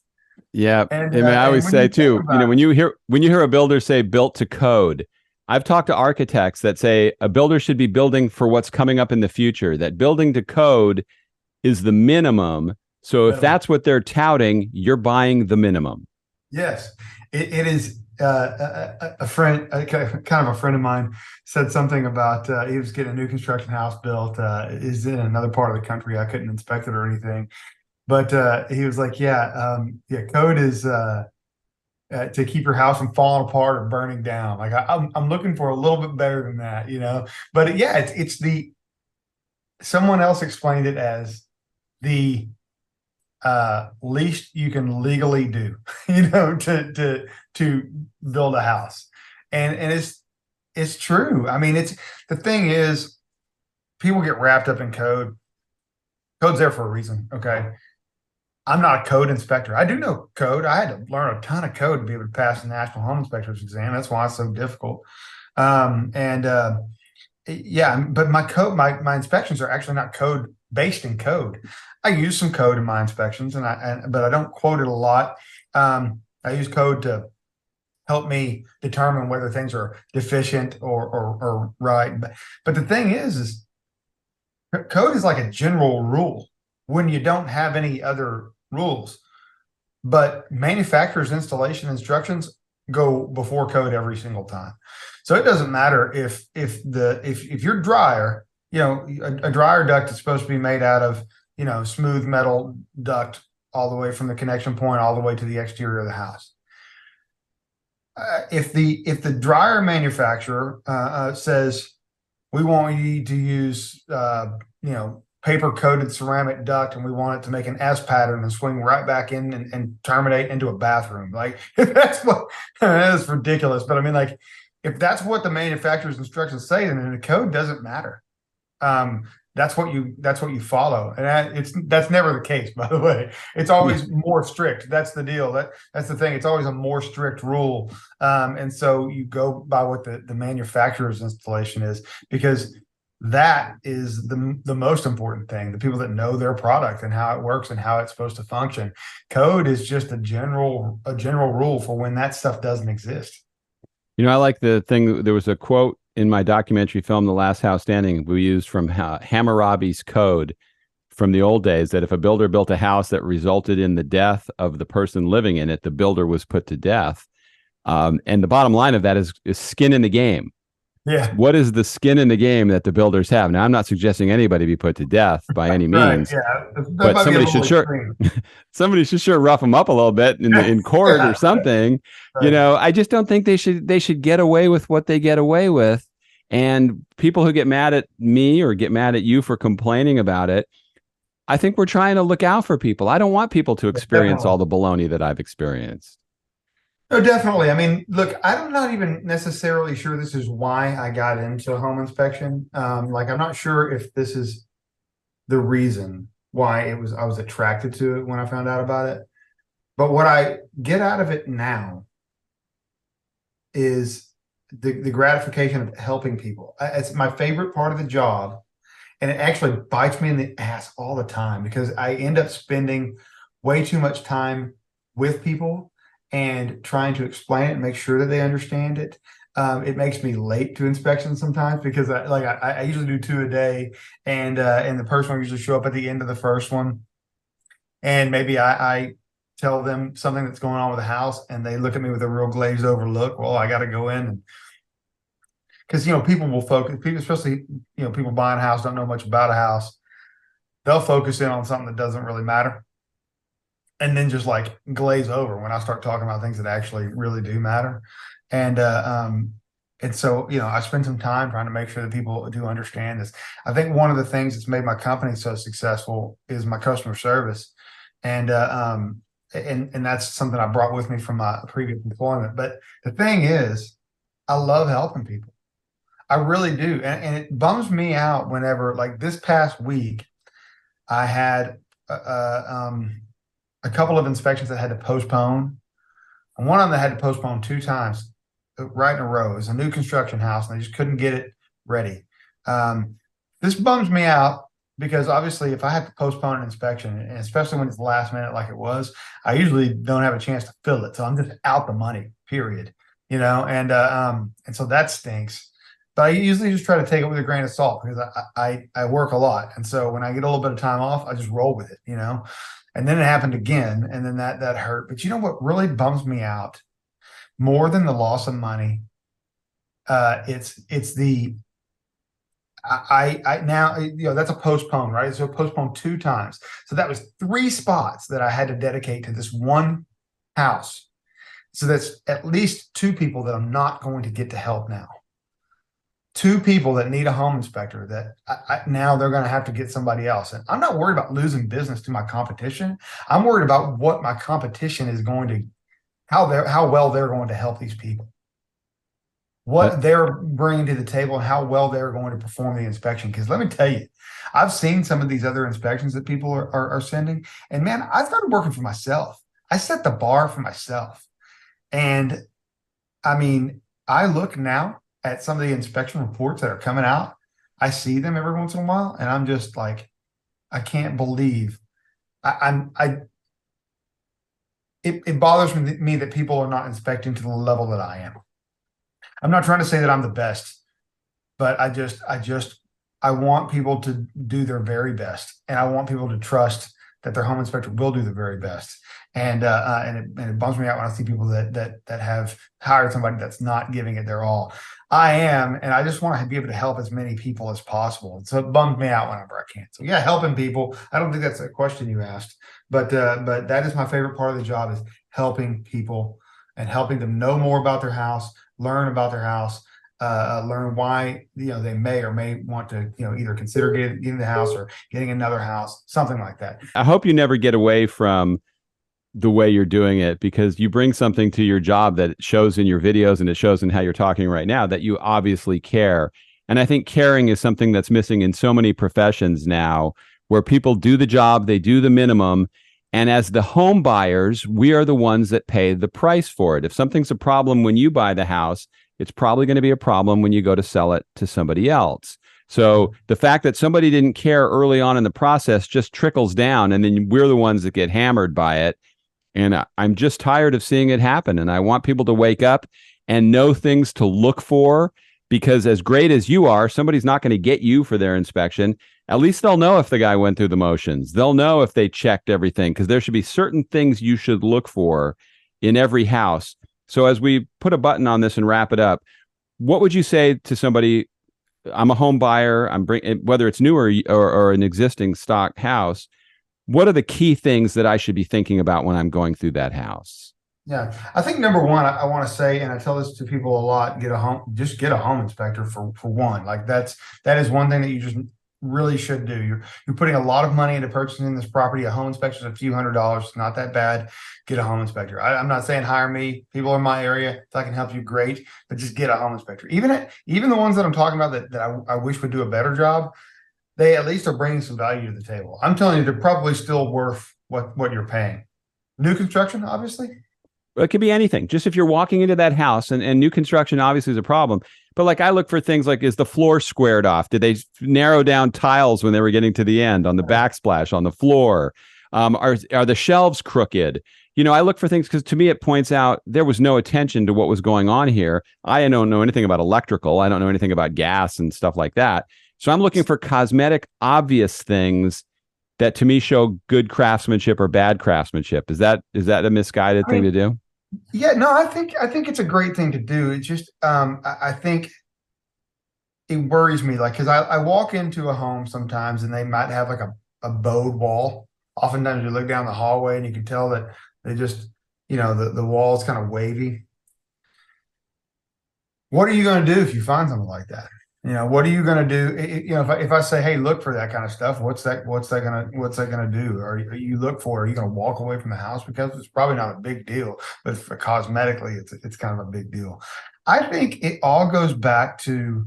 Yeah. And I mean, I always say too, about, when you hear a builder say built to code, I've talked to architects that say a builder should be building for what's coming up in the future, that building to code is the minimum. So if that's what they're touting, you're buying the minimum. Yes, it is. A friend, kind of a friend of mine, said something about he was getting a new construction house built. Is in another part of the country. I couldn't inspect it or anything, but he was like, code is to keep your house from falling apart or burning down. Like I'm looking for a little bit better than that, But it's the someone else explained it as the least you can legally do, to build a house. And it's true. I mean, the thing is, people get wrapped up in code. Code's there for a reason. Okay. I'm not a code inspector. I do know code. I had to learn a ton of code to be able to pass the National Home Inspector's exam. That's why it's so difficult. But my inspections are actually not code based in code. I use some code in my inspections, but I don't quote it a lot. I use code to help me determine whether things are deficient or right. But the thing is code is like a general rule when you don't have any other rules. But manufacturer's installation instructions go before code every single time. So it doesn't matter if your dryer, a dryer duct is supposed to be made out of, smooth metal duct all the way from the connection point all the way to the exterior of the house. If the dryer manufacturer says we want you to use paper coated ceramic duct and we want it to make an S pattern and swing right back in and terminate into a bathroom, like that's what that is ridiculous. But I mean, like, if that's what the manufacturer's instructions say, then the code doesn't matter. That's what you follow, and that's never the case, by the way. It's always more strict. That's the deal. That's the thing. It's always a more strict rule, and so you go by what the manufacturer's installation is, because that is the most important thing. The people that know their product and how it works and how it's supposed to function. Code is just a general rule for when that stuff doesn't exist. I like the thing. There was a quote in my documentary film, The Last House Standing, we used from Hammurabi's code from the old days, that if a builder built a house that resulted in the death of the person living in it, the builder was put to death. And the bottom line of that is skin in the game. Yeah. What is the skin in the game that the builders have? Now, I'm not suggesting anybody be put to death by any means, but somebody should sure rough them up a little bit in court or something. Right. I just don't think they should get away with what they get away with. And people who get mad at me or get mad at you for complaining about it, I think we're trying to look out for people. I don't want people to experience all the baloney that I've experienced. No, definitely. I mean, look, I'm not even necessarily sure this is why I got into home inspection. I'm not sure if this is the reason why I was attracted to it when I found out about it. But what I get out of it now is the gratification of helping people. It's my favorite part of the job, and it actually bites me in the ass all the time because I end up spending way too much time with people and trying to explain it and make sure that they understand it. It makes me late to inspections sometimes because I usually do 2 a day, and the person will usually show up at the end of the first one, and maybe I tell them something that's going on with the house, and they look at me with a real glazed over look. Well, I got to go in, because people will focus. People, especially people buying a house, don't know much about a house. They'll focus in on something that doesn't really matter, and then just like glaze over when I start talking about things that actually really do matter. And so I spend some time trying to make sure that people do understand this. I think one of the things that's made my company so successful is my customer service, and that's something I brought with me from my previous employment. But the thing is, I love helping people. I really do. And it bums me out whenever, like this past week, I had a couple of inspections that had to postpone. And one of them that had to postpone 2 times right in a row. It was a new construction house, and they just couldn't get it ready. This bums me out because obviously if I have to postpone an inspection, and especially when it's the last minute like it was, I usually don't have a chance to fill it. So I'm just out the money, period. And so that stinks. But I usually just try to take it with a grain of salt because I work a lot. And so when I get a little bit of time off, I just roll with it, And then it happened again, and then that hurt. But what really bums me out more than the loss of money? It's the I now that's a postpone, right? So postponed 2 times. So that was 3 spots that I had to dedicate to this one house. So that's at least 2 people that I'm not going to get to help now. 2 people that need a home inspector that now they're going to have to get somebody else. And I'm not worried about losing business to my competition. I'm worried about what my competition is going to, how well they're going to help these people, what they're bringing to the table, and how well they're going to perform the inspection. Because let me tell you, I've seen some of these other inspections that people are sending, and man, I started working for myself. I set the bar for myself. And I mean, I look now at some of the inspection reports that are coming out. I see them every once in a while, and I'm just like, I can't believe it bothers me that people are not inspecting to the level that I am. I'm not trying to say that I'm the best, but I want people to do their very best, and I want people to trust that their home inspector will do the very best. And it bums me out when I see people that have hired somebody that's not giving it their all. I am, and I just want to be able to help as many people as possible. So it bums me out whenever I can. So yeah, helping people. I don't think that's a question you asked, but that is my favorite part of the job, is helping people and helping them know more about their house, learn about their house, learn why they may or may want to either consider getting the house or getting another house, something like that. I hope you never get away from the way you're doing it, because you bring something to your job that shows in your videos and it shows in how you're talking right now that you obviously care. And I think caring is something that's missing in so many professions now, where people do the job, they do the minimum. And as the home buyers, we are the ones that pay the price for it. If something's a problem when you buy the house, it's probably going to be a problem when you go to sell it to somebody else. So the fact that somebody didn't care early on in the process just trickles down, and then we're the ones that get hammered by it. And I'm just tired of seeing it happen. And I want people to wake up and know things to look for, because as great as you are, somebody's not going to get you for their inspection. At least they'll know if the guy went through the motions. They'll know if they checked everything, because there should be certain things you should look for in every house. So as we put a button on this and wrap it up, what would you say to somebody? I'm a home buyer. Whether it's new or an existing stock house. What are the key things that I should be thinking about when I'm going through that house? Yeah, I think number one, I want to say, and I tell this to people a lot: get a home inspector for one. Like that is one thing that you just really should do. You're putting a lot of money into purchasing this property. A home inspection is a few $100s. It's not that bad. Get a home inspector. I'm not saying hire me. People in my area, if I can help you, great. But just get a home inspector. Even the ones that I'm talking about that I wish would do a better job, they at least are bringing some value to the table. I'm telling you, they're probably still worth what you're paying. New construction, obviously. It could be anything. Just if you're walking into that house, and new construction obviously is a problem. But like, I look for things like, is the floor squared off? Did they narrow down tiles when they were getting to the end on the backsplash on the floor? Are the shelves crooked? I look for things because to me, it points out there was no attention to what was going on here. I don't know anything about electrical. I don't know anything about gas and stuff like that. So I'm looking for cosmetic, obvious things that to me show good craftsmanship or bad craftsmanship. Is that a misguided thing to do? Yeah, no, I think it's a great thing to do. It's just I think it worries me, like, because I walk into a home sometimes and they might have like a bowed wall. Oftentimes you look down the hallway and you can tell that they just, the wall is kind of wavy. What are you going to do if you find something like that? What are you going to do? If I say, hey, look for that kind of stuff, what's that gonna do? Are you look for? Are you going to walk away from the house? Because it's probably not a big deal, but for cosmetically, it's kind of a big deal. I think it all goes back to.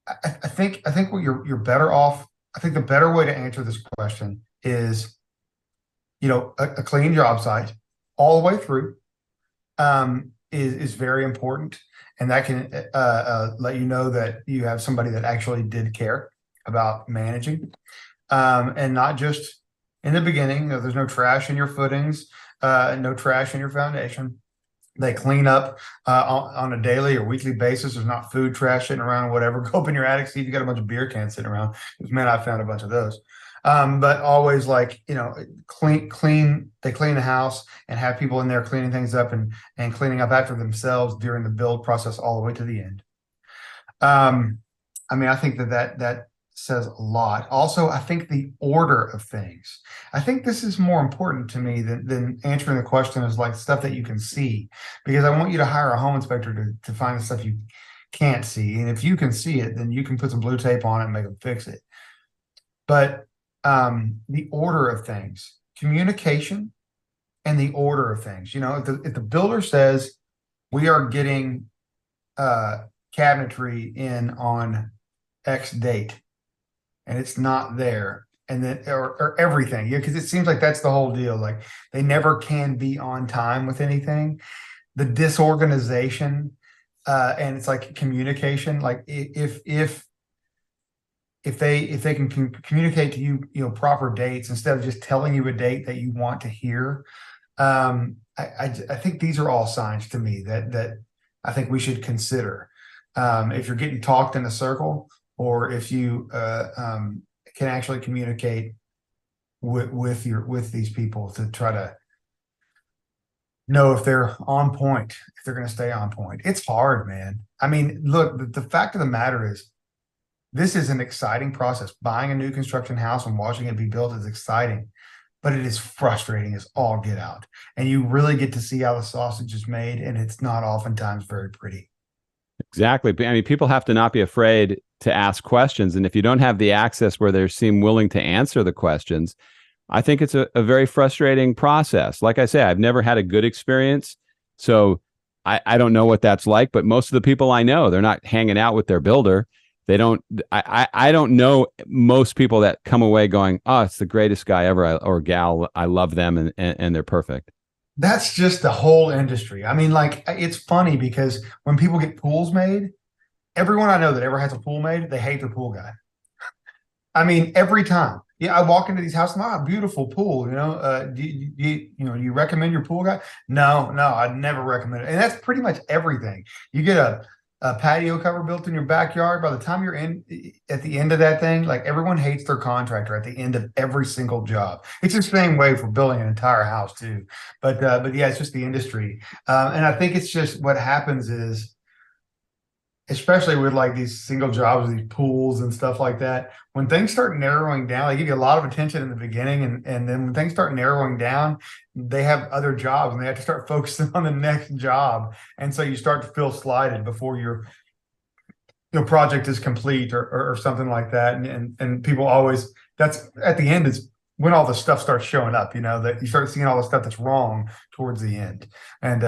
I think what you're better off. I think the better way to answer this question is, a clean job site all the way through is very important. And that can let you know that you have somebody that actually did care about managing, and not just in the beginning. There's no trash in your footings, no trash in your foundation. They clean up on a daily or weekly basis. There's not food trash sitting around or whatever. Go up in your attic, see if you got a bunch of beer cans sitting around. Because, man, I found a bunch of those. But always, like, clean. They clean the house and have people in there cleaning things up and cleaning up after themselves during the build process all the way to the end. I think that says a lot. Also, I think the order of things. I think this is more important to me than answering the question is like stuff that you can see, because I want you to hire a home inspector to find the stuff you can't see. And if you can see it, then you can put some blue tape on it and make them fix it. But the order of things, communication, and the order of things. If the builder says we are getting cabinetry in on X date, and it's not there, and then or everything, because it seems like that's the whole deal. Like, they never can be on time with anything. The disorganization, and it's like communication. Like, if if they can communicate to you, proper dates instead of just telling you a date that you want to hear. I think these are all signs to me that I think we should consider. If you're getting talked in a circle, or if you can actually communicate with these people to try to know if they're on point, if they're going to stay on point. It's hard, man. I mean, look, the fact of the matter is, this is an exciting process. Buying a new construction house and watching it be built is exciting, but it is frustrating as all get out. And you really get to see how the sausage is made, and it's not oftentimes very pretty. Exactly. I mean, people have to not be afraid to ask questions. And if you don't have the access where they seem willing to answer the questions, I think it's a very frustrating process. Like I say, I've never had a good experience. So I don't know what that's like, but most of the people I know, they're not hanging out with their builder. They don't, I don't know most people that come away going, oh, it's the greatest guy ever, or gal. I love them, and they're perfect. That's just the whole industry. I mean, like, it's funny because when people get pools made, everyone I know that ever has a pool made, they hate their pool guy. I mean, every time. Yeah, I walk into these houses, beautiful pool. Do you recommend your pool guy? No, I'd never recommend it. And that's pretty much everything. You get a patio cover built in your backyard. By the time you're in at the end of that thing, like, everyone hates their contractor at the end of every single job. It's the same way for building an entire house too. But yeah, it's just the industry. And I think it's just what happens is, especially with like these single jobs, these pools and stuff like that, when things start narrowing down, they give you a lot of attention in the beginning. And then when things start narrowing down, they have other jobs and they have to start focusing on the next job. And so you start to feel slighted before your project is complete, or something like that. And people always, that's at the end is when all the stuff starts showing up, that you start seeing all the stuff that's wrong towards the end. And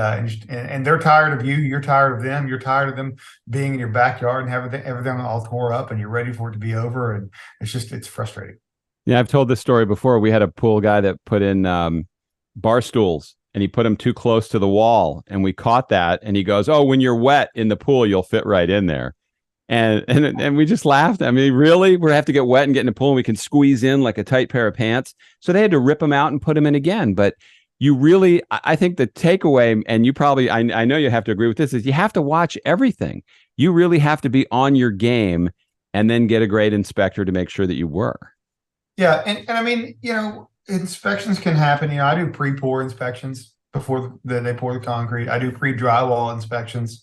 they're tired of you, you're tired of them, you're tired of them being in your backyard and having everything all tore up, and you're ready for it to be over. And it's frustrating. Yeah, I've told this story before. We had a pool guy that put in bar stools, and he put them too close to the wall, and we caught that. And he goes, "Oh, when you're wet in the pool, you'll fit right in there." And we just laughed. I mean, really, we have to get wet and get in the pool, and we can squeeze in like a tight pair of pants. So they had to rip them out and put them in again. But you really, I think the takeaway, and you probably, I know you have to agree with this, is you have to watch everything. You really have to be on your game, and then get a great inspector to make sure that you were. Yeah. And I mean, inspections can happen. I do pre-pour inspections before they pour the concrete. I do pre-drywall inspections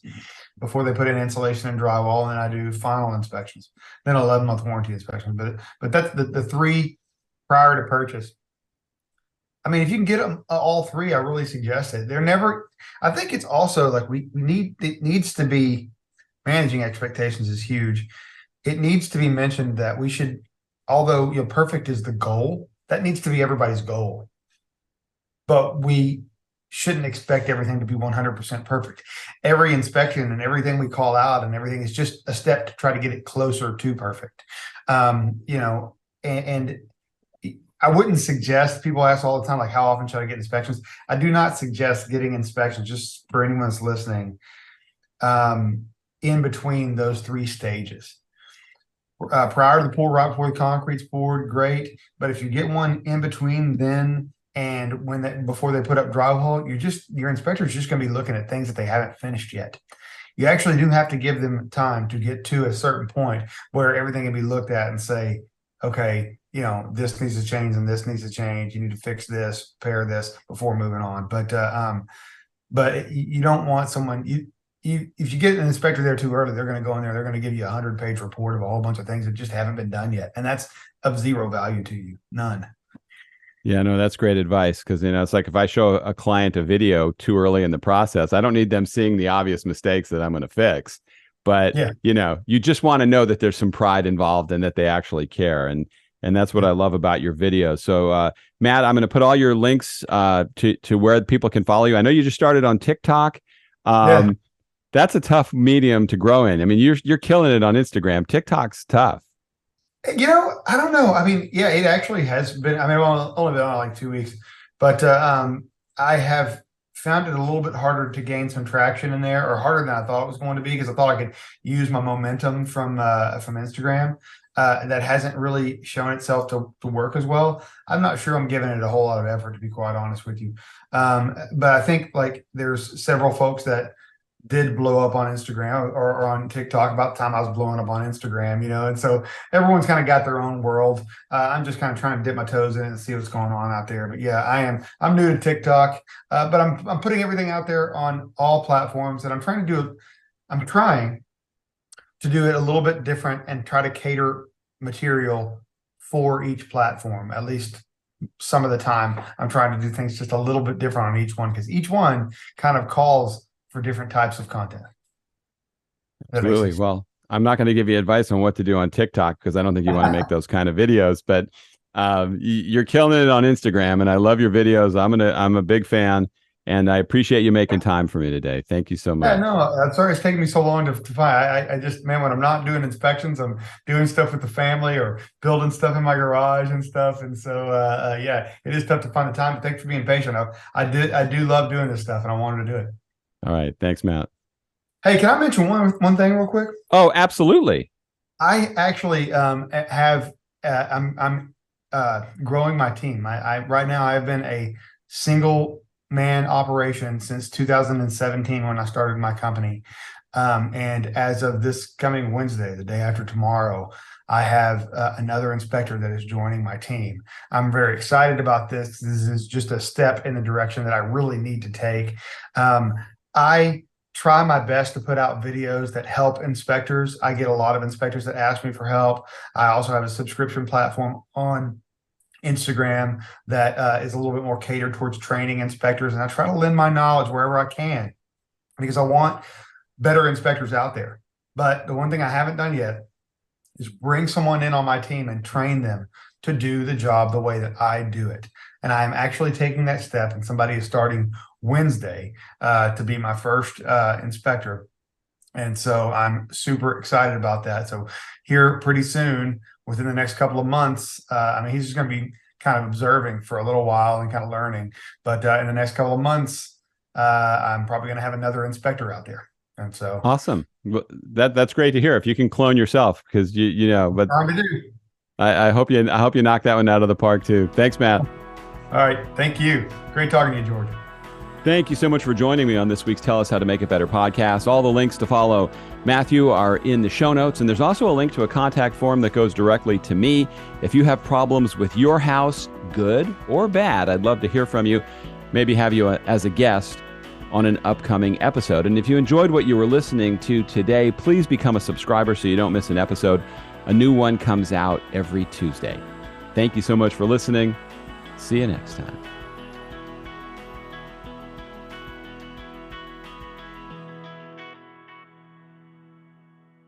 before they put in insulation and drywall, and then I do final inspections, then 11-month warranty inspection. But that's the three prior to purchase. I mean, if you can get them all three, I really suggest it. They're never. I think it's also like it needs to be, managing expectations is huge. It needs to be mentioned that we should, although perfect is the goal, that needs to be everybody's goal. But we shouldn't expect everything to be 100% perfect. Every inspection and everything we call out and everything is just a step to try to get it closer to perfect. And I wouldn't suggest, people ask all the time, like, how often should I get inspections? I do not suggest getting inspections, just for anyone that's listening, in between those three stages. Prior to the pour, right before the concrete's poured, great. But if you get one in between then and before they put up drywall, your inspector is just going to be looking at things that they haven't finished yet. You actually do have to give them time to get to a certain point where everything can be looked at and say, okay, this needs to change and this needs to change. You need to fix this, repair this before moving on. But you don't want someone, if you get an inspector there too early, they're going to go in there, they're going to give you a 100-page report of a whole bunch of things that just haven't been done yet. And that's of zero value to you. None. Yeah, no, that's great advice, because it's like if I show a client a video too early in the process, I don't need them seeing the obvious mistakes that I'm going to fix. But yeah, you just want to know that there's some pride involved and that they actually care, and that's what I love about your videos. So, Matt, I'm going to put all your links to where people can follow you. I know you just started on TikTok. Yeah. That's a tough medium to grow in. I mean, you're killing it on Instagram. TikTok's tough. I don't know. I mean, yeah, it actually has been. I mean, I've only been on like 2 weeks, but I have found it a little bit harder to gain some traction in there, or harder than I thought it was going to be, because I thought I could use my momentum from Instagram. that hasn't really shown itself to work as well. I'm not sure I'm giving it a whole lot of effort, to be quite honest with you. But I think like there's several folks that did blow up on Instagram or on TikTok about the time I was blowing up on Instagram, and so everyone's kind of got their own world. I'm just kind of trying to dip my toes in and see what's going on out there. But yeah, I'm new to TikTok, but I'm putting everything out there on all platforms, and I'm trying to do it a little bit different and try to cater material for each platform. At least some of the time, I'm trying to do things just a little bit different on each one, because each one kind of calls for different types of content. Absolutely. Well, I'm not going to give you advice on what to do on TikTok, because I don't think you want to make those kind of videos, but you're killing it on Instagram, and I love your videos. I'm a big fan, and I appreciate you making time for me today. Thank you so much. Yeah, no, I'm sorry it's taking me so long to find. I just, man, when I'm not doing inspections, I'm doing stuff with the family or building stuff in my garage and stuff. And so, yeah, it is tough to find the time. But thanks for being patient. I do love doing this stuff, and I wanted to do it. All right. Thanks, Matt. Hey, can I mention one thing real quick? Oh, absolutely. I actually have I'm growing my team. I right now I've been a single man operation since 2017 when I started my company. And as of this coming Wednesday, the day after tomorrow, I have another inspector that is joining my team. I'm very excited about this. This is just a step in the direction that I really need to take. I try my best to put out videos that help inspectors. I get a lot of inspectors that ask me for help. I also have a subscription platform on Instagram that is a little bit more catered towards training inspectors. And I try to lend my knowledge wherever I can, because I want better inspectors out there. But the one thing I haven't done yet is bring someone in on my team and train them to do the job the way that I do it. And I'm actually taking that step, and somebody is starting Wednesday to be my first inspector. And so I'm super excited about that. So here pretty soon, within the next couple of months, he's just going to be kind of observing for a little while and kind of learning. But in the next couple of months, I'm probably going to have another inspector out there. And so awesome. That's great to hear. If you can clone yourself, because but I hope you knock that one out of the park too. Thanks, Matt. All right. Thank you. Great talking to you, George. Thank you so much for joining me on this week's Tell Us How to Make It Better podcast. All the links to follow Matthew are in the show notes, and there's also a link to a contact form that goes directly to me. If you have problems with your house, good or bad, I'd love to hear from you. Maybe have you as a guest on an upcoming episode. And if you enjoyed what you were listening to today, please become a subscriber so you don't miss an episode. A new one comes out every Tuesday. Thank you so much for listening. See you next time.